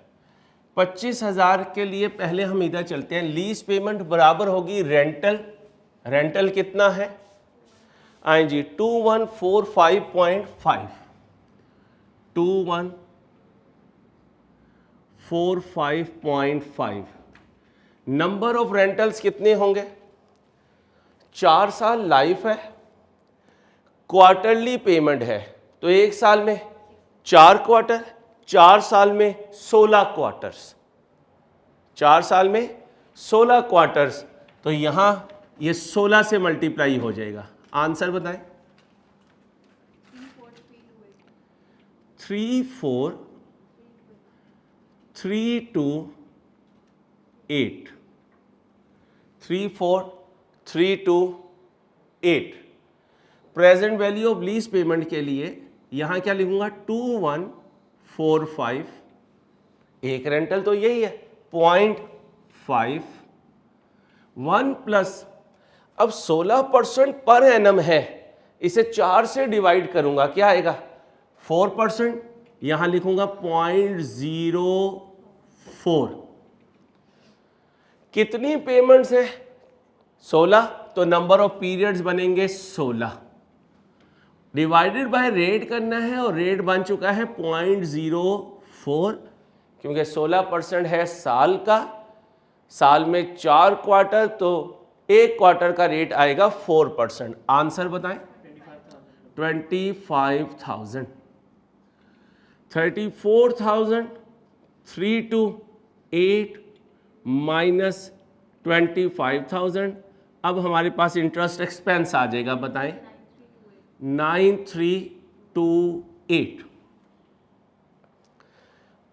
25,000 के लिए पहले हम इधर चलते हैं। लीज पेमेंट बराबर होगी रेंटल। रेंटल कितना है? आए जी 2145.5, 2145.5। नंबर ऑफ रेंटल्स कितने होंगे? 4 साल लाइफ है, क्वार्टरली पेमेंट है, तो 1 साल में 4 क्वार्टर, 4 साल में 16 क्वार्टर्स, 4 साल में 16 क्वार्टर्स, तो यहां ये 16 से मल्टीप्लाई हो जाएगा। आंसर बताएं। 34328, 34328। Present value of lease payment के लिए यहां क्या लिखूंगा? 2145, एक रेंटल तो यही है 0.5, 1 प्लस, अब 16% पर एनम है, इसे 4 से डिवाइड करूंगा, क्या आएगा? 4%, यहां लिखूंगा 0.04। कितनी पेमेंट्स है? 16, तो नंबर ऑफ पीरियड्स बनेंगे 16, डिवाइडेड बाय रेट करना है, और रेट बन चुका है 0.04, क्योंकि 16% है साल का, साल में 4 क्वार्टर, तो 1 क्वार्टर का रेट आएगा 4%। आंसर बताएं। 25,000। 34,328 माइनस 25,000। अब हमारे पास इंटरेस्ट एक्सपेंस आ जाएगा, बताएं। 9328।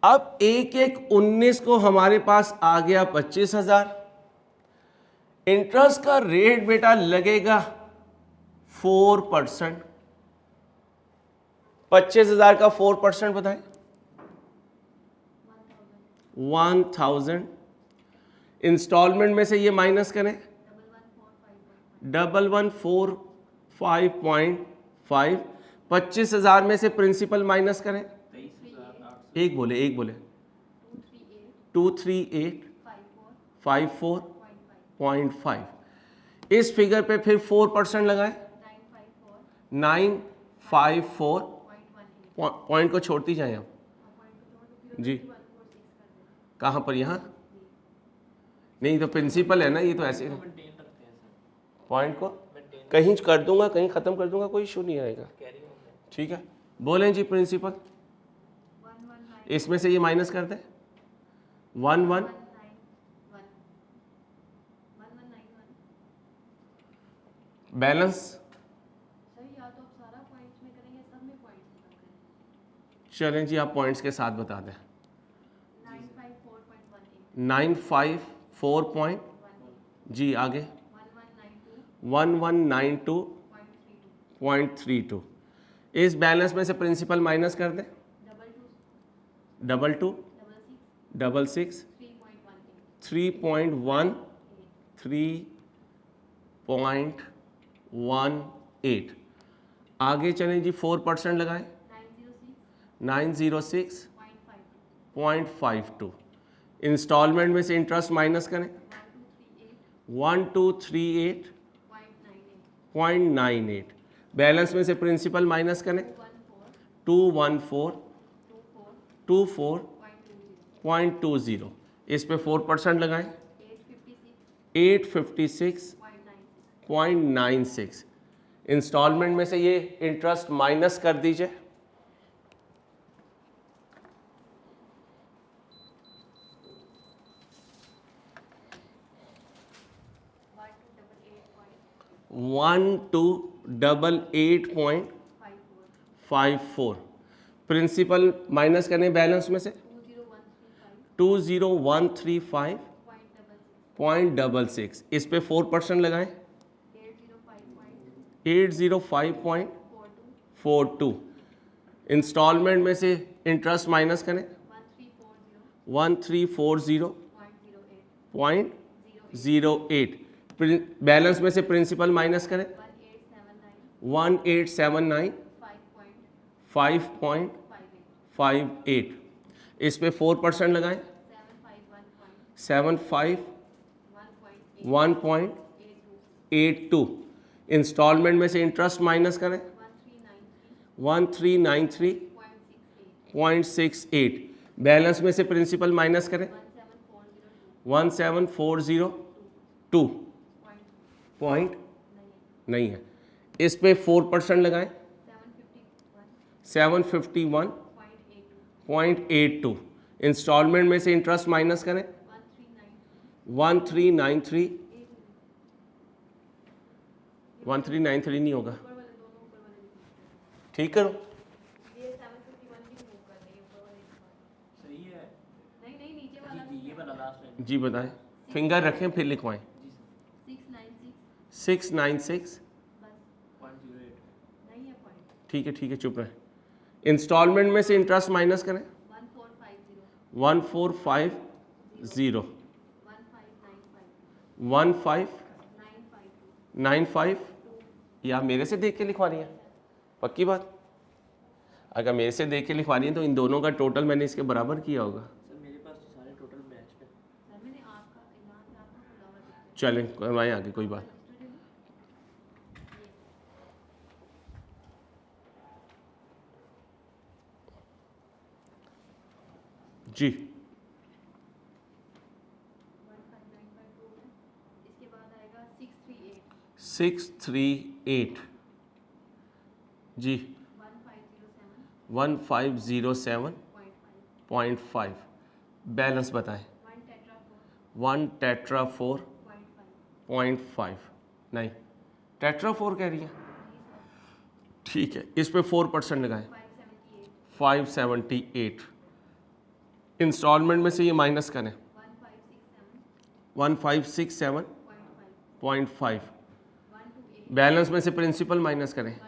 अब 1/1/19 को हमारे पास आ गया 25,000। इंटरेस्ट का रेट बेटा लगेगा 4%। 25,000 का 4% बताएं। 1,000। इंस्टॉलमेंट में से ये माइनस करें, 1145.5। 25,000 में से प्रिंसिपल माइनस करें, एक बोले 238.54.5। इस फिगर पे फिर 4% लगाएं, 954 पॉइंट को छोड़ती जाएं आप जी। कहाँ पर? यहाँ नहीं, तो प्रिंसिपल है ना, ये तो ऐसे पॉइंट को कहीं कर दूंगा, कहीं खत्म कर दूंगा, कोई इशू नहीं आएगा, ठीक है। बोलें जी प्रिंसिपल, इसमें से ये माइनस कर दे, 1191। बैलेंस चलें जी, आप पॉइंट्स के साथ बता दें। 954 जी, आगे 1192.32। इस बैलेंस में से प्रिंसिपल माइनस कर दें, 2266 3.18। आगे चलें जी, 4% लगाएं, 906.52। इंस्टॉलमेंट में से इंटरेस्ट माइनस करें, 1238.98। बैलेंस में से प्रिंसिपल माइनस करें, 21424.20। इस पे 4% लगाएं, 856.96। इंस्टॉलमेंट में से ये इंटरेस्ट माइनस कर दीजिए, 288.54। प्रिंसिपल माइनस करने बैलेंस में से 20135.66। इस पे 4% लगाएं 805.42। इंस्टॉलमेंट में से इंटरेस्ट माइनस करें 1340.08। बैलेंस में से प्रिंसिपल माइनस करें 1879.5.58। इस पे 4% लगाएं 751.82। इंस्टॉलमेंट में से इंटरेस्ट माइनस करें 1393.68। बैलेंस में से प्रिंसिपल माइनस करें 17402 पॉइंट नहीं है। इस पे 4% लगाएं 751.82। इंस्टॉलमेंट में से इंटरेस्ट माइनस करें 1393 नहीं होगा, ठीक करो। सही है। नहीं नीचे वाला ये वाला लास्ट है जी बताएं, फिंगर रखें फिर लिखवाएं। 696 नहीं है पॉइंट। ठीक है चुप रहे। इंस्टॉलमेंट में से इंटरेस्ट माइनस करें 1450 1595। या मेरे से देख के लिखवा रही है? पक्की बात? अगर मेरे से देख के लिखवा रही है तो इन दोनों का टोटल मैंने इसके बराबर किया होगा। सर मेरे पास तो सारे टोटल मैच पे। सर मैंने आपका यहाँ पे आपका खुला हुआ दिखा। चलें करवाएं आगे, कोई बात। जी 1595 इसके बाद आएगा 638 जी 1507.5। बैलेंस बताएं 1 टेट्रा 4.5। नहीं टेट्रा 4 कह रही है, ठीक है। इस पे 4% लगाएं 578। इंस्टॉलमेंट में से ये माइनस करें 1567.5। बैलेंस में से प्रिंसिपल माइनस करें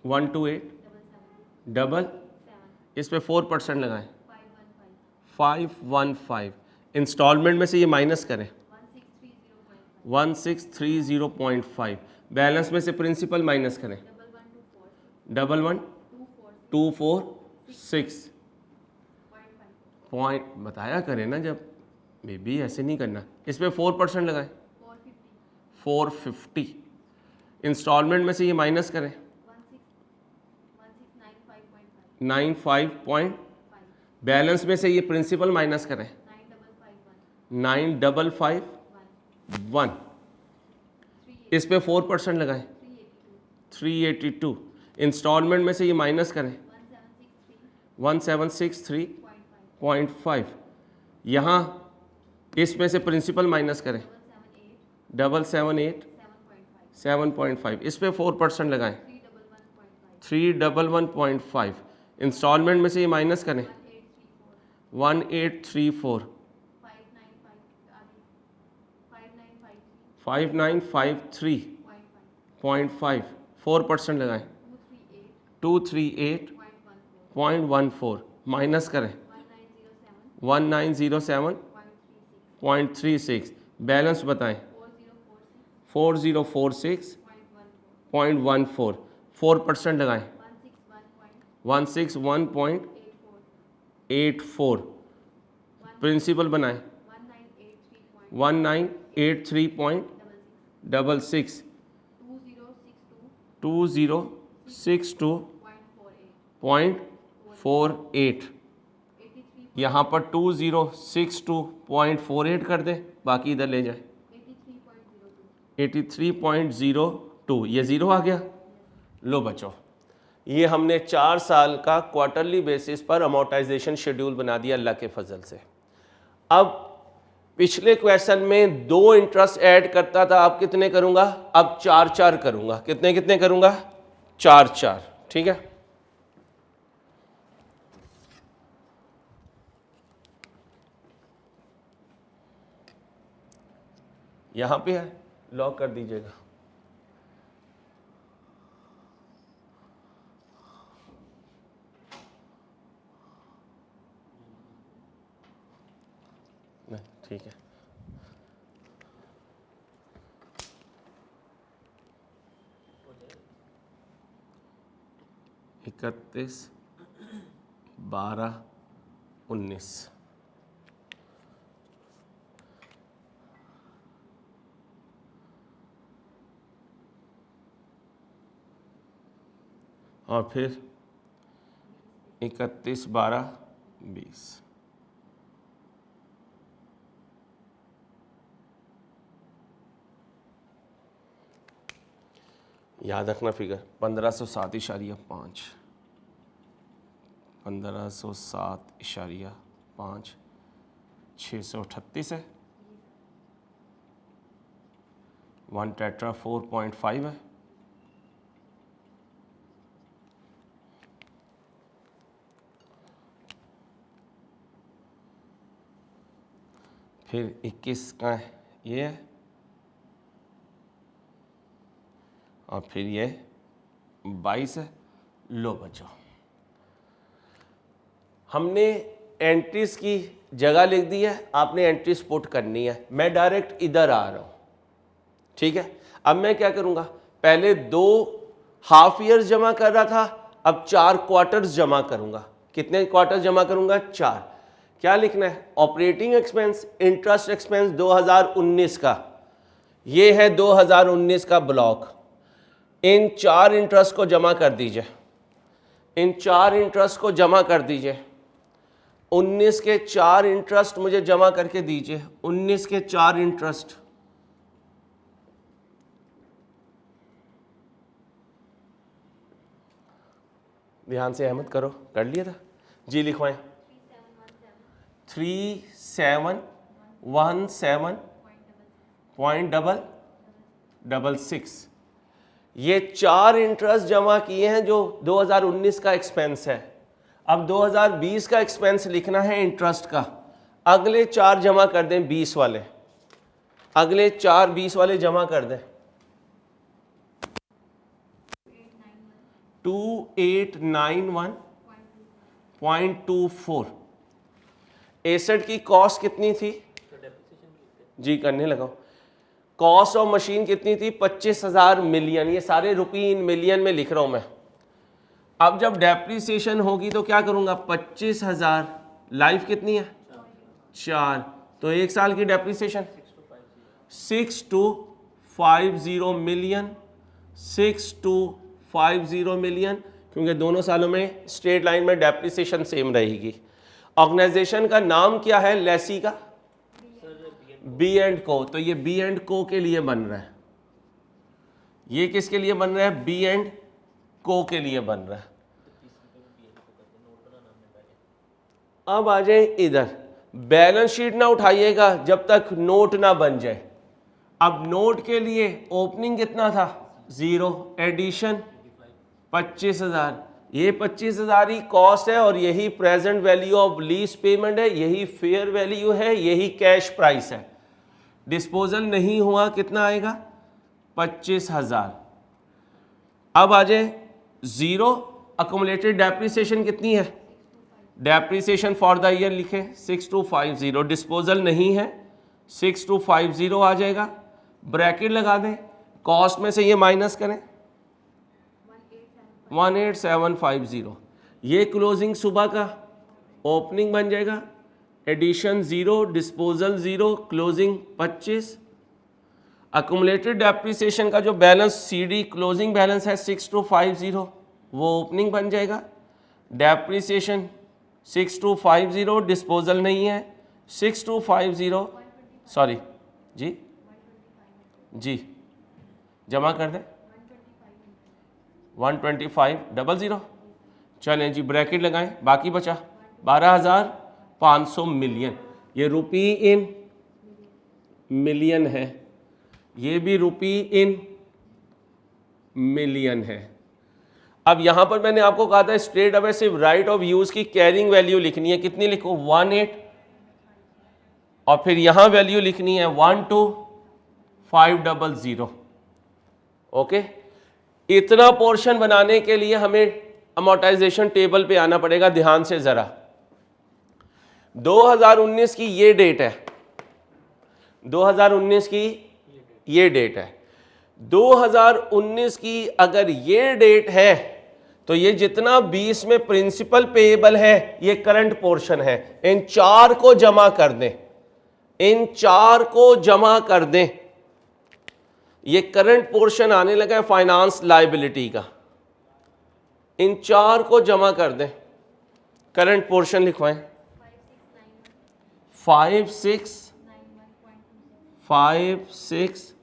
128 इस पे 4% लगाएं 515। इंस्टॉलमेंट में से ये माइनस करें 1630.5। बैलेंस में से प्रिंसिपल माइनस करें 11246 पॉइंट बताया करें ना, जब बेबी ऐसे नहीं करना। इस पे 4% लगाएं 450। इंस्टॉलमेंट में से ये माइनस करें 95. बैलेंस में से ये प्रिंसिपल माइनस करें 9551। इस पे 4% लगाएं 382। इंस्टॉलमेंट में से ये माइनस करें 1763.5। यहाँ इसमें से प्रिंसिपल माइनस करें 778.7.5। इस पे 4% लगाएं 311.5। इंस्टॉलमेंट में से ये माइनस करें 1834 5953.5। 4% लगाएं 238.14। माइनस करें 1907.36। बैलेंस बताएं 4046.14। 4% लगाएं 161.84। प्रिंसिपल बनाएं 1983.66। 2062.48। यहाँ पर 2062.48 कर दें, बाकी इधर ले जाए 83.02। ये ज़ीरो आ गया। लो बच्चों, ये हमने 4 साल का क्वार्टरली बेसिस पर अमोर्टाइजेशन शेड्यूल बना दिया अल्लाह के फजल से। अब पिछले क्वेश्चन में 2 इंटरेस्ट ऐड करता था, अब कितने करूंगा? अब 4 करूंगा। कितने कितने करूंगा? 4। ठीक है, यहां पे है, लॉक कर दीजिएगा। नहीं, ठीक है। इकतीस 12-19 और फिर 31-12-20। याद रखना फिगर 1507.5, 1507.5 638 है। 1 टेट्रा 4.5 है। फिर 21 का ये है और फिर ये 22 है। लो बच्चों, हमने एंट्रीज की जगह लिख दी है, आपने एंट्रीज पुट करनी है। मैं डायरेक्ट इधर आ रहा हूं, ठीक है। अब मैं क्या करूंगा? पहले 2 हाफ ईयर्स जमा कर रहा था, अब 4 क्वार्टर्स जमा करूंगा। कितने क्वार्टर्स जमा करूंगा? 4। क्या लिखना है? ऑपरेटिंग एक्सपेंस, इंटरेस्ट एक्सपेंस 2019 का, ये है 2019 का ब्लॉक। इन 4 इंटरेस्ट को जमा कर दीजिए, इन 4 इंटरेस्ट को जमा कर दीजिए। 19 के 4 इंटरेस्ट मुझे जमा करके दीजिए। 19 के 4 इंटरेस्ट, ध्यान से अहमद करो, कर लिया था जी? लिखवाएं 3717.66। ये 4 इंटरेस्ट जमा किए हैं जो 2019 का एक्सपेंस है। अब 2020 का एक्सपेंस लिखना है इंटरेस्ट का। अगले 4 जमा कर दें 20 वाले, अगले 4 20 वाले जमा कर दें। 2891.24। एसेट की कॉस्ट कितनी थी जी? करने लगा। कॉस्ट ऑफ मशीन कितनी थी? 25,000 मिलियन। ये सारे रुपी इन मिलियन में लिख रहा हूं मैं। अब जब डेप्रीसिएशन होगी तो क्या करूंगा? 25,000, लाइफ कितनी है? 4, तो 1 साल की डेप्रीसिएशन 6250 मिलियन। 6250 मिलियन, क्योंकि दोनों सालों में स्ट्रेट लाइन में डेप्रीसिएशन सेम रहेगी। ऑर्गेनाइजेशन का नाम क्या है लेसी का? बी एंड को। तो ये बी एंड को के लिए बन रहा है। ये किसके लिए बन रहा है? बी एंड को के लिए बन रहा है। अब आ जाए इधर, बैलेंस शीट ना उठाइएगा जब तक नोट ना बन जाए। अब नोट के लिए ओपनिंग कितना था? 0, एडिशन 25,000। ये 25,000 ही कॉस्ट है और यही present value of lease payment है, यही फेयर वैल्यू है, यही कैश प्राइस है। डिस्पोजल नहीं हुआ, कितना आएगा? 25,000। अब आ जाए 0, अकोमुलेटेड डेप्रीसिएशन कितनी है? डेप्रीसिएशन फॉर द ईयर लिखे 6250। डिस्पोजल नहीं है, 6250 आ जाएगा। ब्रैकेट लगा दें, कॉस्ट में से ये माइनस करें 18750। ये क्लोजिंग सुबह का, ओपनिंग बन जाएगा। Addition 0, disposal 0, closing 25। Accumulated depreciation का जो बैलेंस सीडी क्लोजिंग बैलेंस है 6250, वो ओपनिंग बन जाएगा। डेप्रीसिएशन 6250, डिस्पोजल नहीं है 6250, सॉरी जी जी, जमा कर दें 12500। चलें जी, ब्रैकेट लगाएं, बाकी बचा 12,500 मिलियन। ये रुपी इन मिलियन है, ये भी रुपी इन मिलियन है। अब यहां पर मैंने आपको कहा था स्ट्रेट अवे सिर्फ राइट ऑफ यूज की कैरिंग वैल्यू लिखनी है, कितनी लिखो 18, और फिर यहां वैल्यू लिखनी है 12500। ओके, इतना पोर्शन बनाने के लिए हमें अमोर्टाइजेशन टेबल पे आना पड़ेगा। ध्यान से जरा, 2019 की ये डेट है, 2019 की ये डेट है, 2019 की अगर ये डेट है तो ये जितना 20 में प्रिंसिपल पेएबल है ये करंट पोर्शन है। इन चार को जमा कर दें, इन चार को जमा कर दें, ये करंट पोर्शन आने लगा है फाइनेंस लायबिलिटी का। इन चार को जमा कर दें, करंट पोर्शन लिखवाएं 56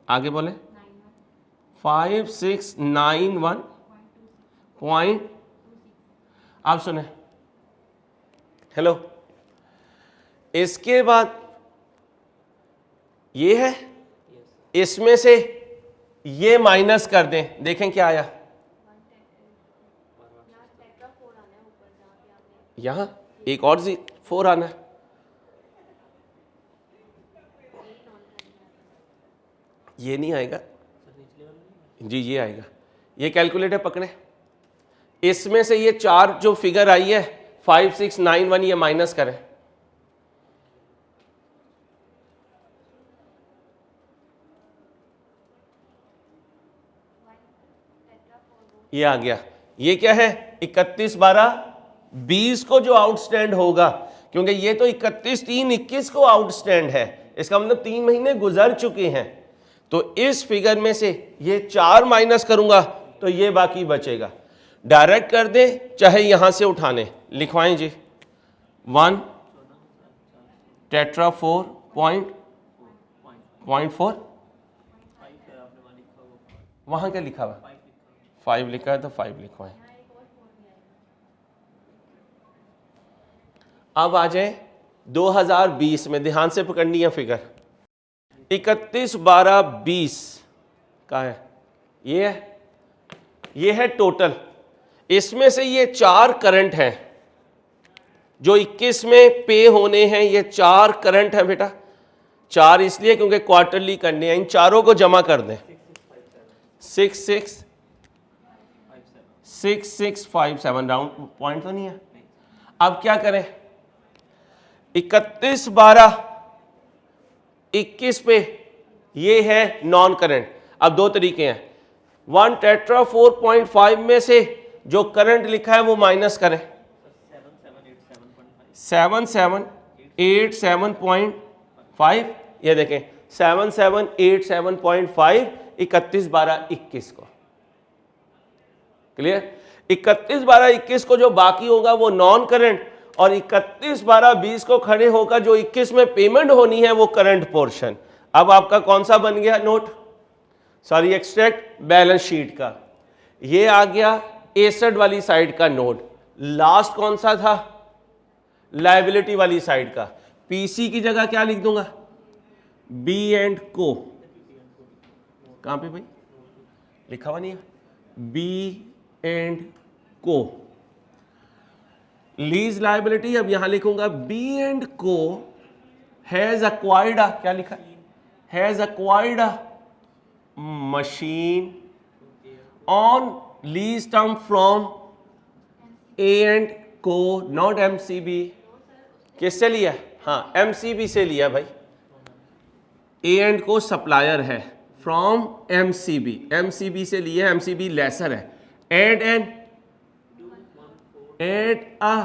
आगे बोले 5691 पॉइंट। आप सुने, हेलो, इसके बाद ये है, इसमें से ये माइनस कर दें, देखें क्या आया, यहां एक और 4 आना है, ये नहीं आएगा जी, ये आएगा, ये कैलकुलेटर पकड़े, इसमें से ये 4 जो फिगर आई है 5691 ये माइनस करें, ये आ गया। ये क्या है 31/12/20 को जो आउटस्टैंड होगा, क्योंकि ये तो 31/3/21 को आउटस्टैंड है, इसका मतलब 3 महीने गुजर चुके हैं। तो इस फिगर में से ये 4 माइनस करूंगा तो ये बाकी बचेगा। डायरेक्ट कर दे चाहे यहां से उठाने, लिखवाएं जी 1 टेट्रा 4.4, वहां क्या लिखा हुआ 5 लिखा है तो 5 लिखवाएं। अब आ जाए 2020 में, ध्यान से पकड़नी है फिगर, 31/12/20 का है, ये है टोटल। इसमें से ये 4 करंट हैं जो 21 में पे होने हैं, ये 4 करंट हैं बेटा, 4 इसलिए क्योंकि क्वार्टरली करने हैं। इन चारों को जमा कर दें 6657, राउंड पॉइंट तो नहीं है। अब क्या करें, 31/12/21 पे ये है नॉन करंट। अब 2 तरीके हैं, 1 टेट्रा 4.5 में से जो करंट लिखा है वो माइनस करें 7787.5, ये देखें 7787.5 31/12/21 को, क्लियर। 31/12/21 को जो बाकी होगा वो नॉन करंट, और 31/12/20 को खड़े होकर जो 21 में पेमेंट होनी है वो करंट पोर्शन। अब आपका कौन सा बन गया note, sorry extract balance sheet का, ये आ गया एसेट वाली साइड का नोट। लास्ट कौन सा था, लायबिलिटी वाली साइड का। पीसी की जगह क्या लिख दूंगा, बी एंड को, कहां पे भाई लिखा हुआ नहीं है, बी एंड को। लीज लायबिलिटी अब यहां लिखूंगा बी एंड को हैज अक्वायर्ड, क्या लिखा, has acquired machine on lease term from A and को, नॉट एमसीबी। किससे लिया, हाँ एमसीबी से लिया भाई, ए एंड को सप्लायर है, फ्रॉम एमसीबी, एमसीबी से लिया, एमसीबी लेसर है। एड अ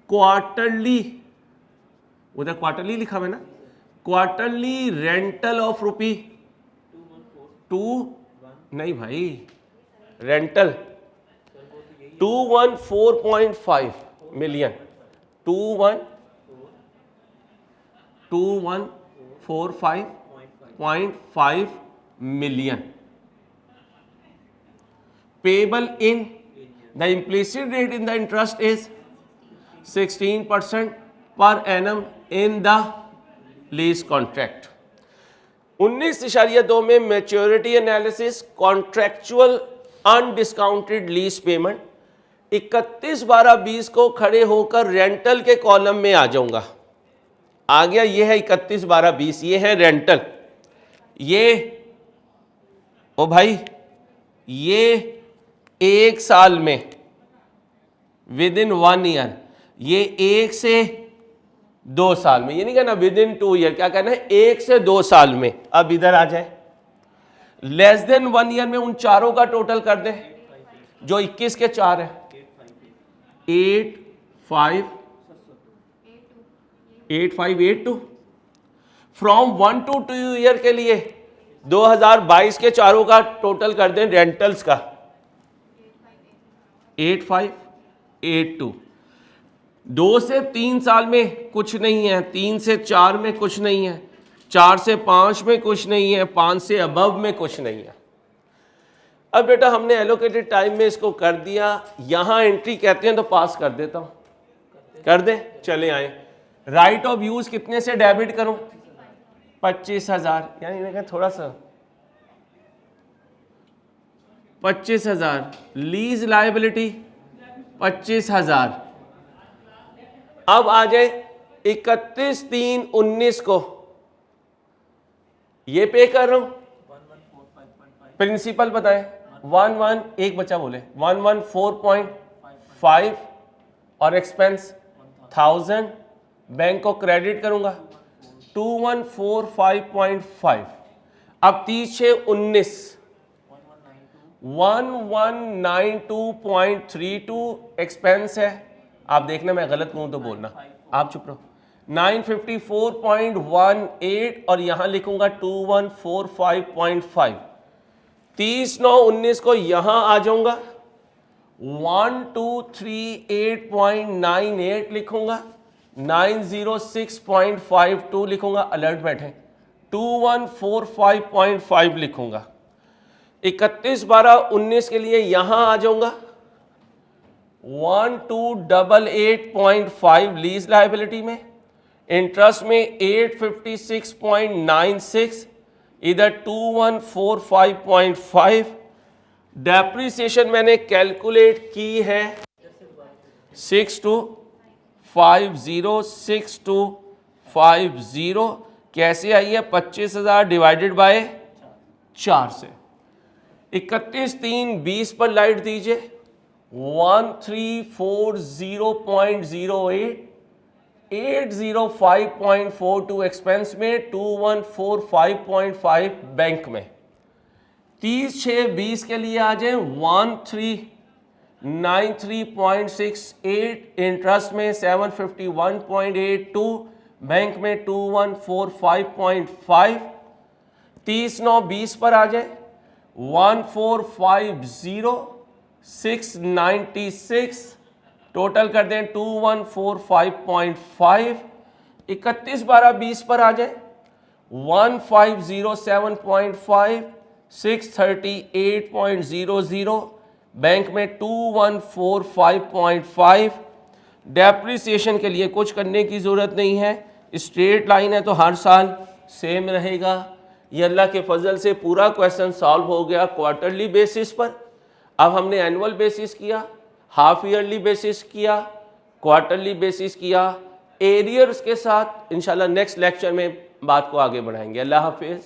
क्वार्टरली, उधर क्वार्टरली लिखा हुआ है ना, क्वार्टरली रेंटल ऑफ रुपी 2 नहीं भाई, rental 214.5 million, 2145.5 million payable in, the implicit rate in the interest is 16% per annum in the lease contract। 19.2 में maturity analysis, contractual undiscounted lease payment. 31/12/20 को खड़े होकर रेंटल के कॉलम में आ जाऊंगा। आ गया, ये है 31/12/20, ये है रेंटल। ये ओ भाई, ये 1 साल में, विद इन 1 ईयर, ये 1 से 2 साल में, ये नहीं कहना विद इन 2 ईयर, क्या कहना है 1 से 2 साल में। अब इधर आ जाए, लेस देन 1 ईयर में उन चारों का टोटल कर दें जो 21 के 4 है। 8582 फ्रॉम 1 to 2 ईयर के लिए 2022 के चारों का टोटल कर दें रेंटल्स का 8582। 2 से 3 साल में कुछ नहीं है, 3 से 4 में कुछ नहीं है, 4 से 5 में कुछ नहीं है, 5 से अबव में कुछ नहीं है। अब बेटा हमने एलोकेटेड टाइम में इसको कर दिया, यहां एंट्री कहते हैं तो पास कर देता हूं, कर दे, चले आए। राइट ऑफ यूज कितने से डेबिट करूं? 25,000, यानी थोड़ा सा 25,000। Lease liability 25,000। अब आ जाए 31/3/19 को, ये पे कर रहा हूं, प्रिंसिपल बताएं। 11 एक बच्चा बोले 114.5 और एक्सपेंस 1000, बैंक को क्रेडिट करूंगा 2145.5। अब 30/6/19 1192.32 एक्सपेंस है। आप देखना मैं गलत कहूं तो बोलना, आप चुप रहो। 954.18 और यहां लिखूंगा 2145.5। 30/9/19 को यहां आ जाऊंगा 1238.98 लिखूंगा, 906.52 लिखूंगा, अलर्ट बैठे 2145.5 लिखूंगा। 31/12/19 के लिए यहां आ जाऊंगा 1288.5 लीज लायबिलिटी में, इंटरेस्ट में 856.96, इधर 2145.5। डेप्रिसिएशन मैंने कैलकुलेट की है 6250 कैसे आई है? 25,000 डिवाइडेड बाय 4 से। 31/3/20 पर लाइट दीजिए 1340.08, 805.42 एक्सपेंस में, 2145.5 बैंक में। 30/6/20 के लिए आ जाए 1393.68, इंटरेस्ट में 751.82, बैंक में 2145.5। 30/9/20 पर आ जाए 1450696, टोटल कर दें 2145.5। 31/12/20 पर आ जाए 1507.5, 638.00, बैंक में 2145.5। डेप्रिसिएशन के लिए कुछ करने की ज़रूरत नहीं है, स्ट्रेट लाइन है तो हर साल सेम रहेगा। ये अल्लाह के फजल से पूरा क्वेश्चन सॉल्व हो गया क्वार्टरली बेसिस पर। अब हमने एनुअल बेसिस किया, हाफ ईयरली बेसिस किया, क्वार्टरली बेसिस किया, एरियर्स के साथ। इंशाल्लाह नेक्स्ट लेक्चर में बात को आगे बढ़ाएंगे। अल्लाह हाफिज़।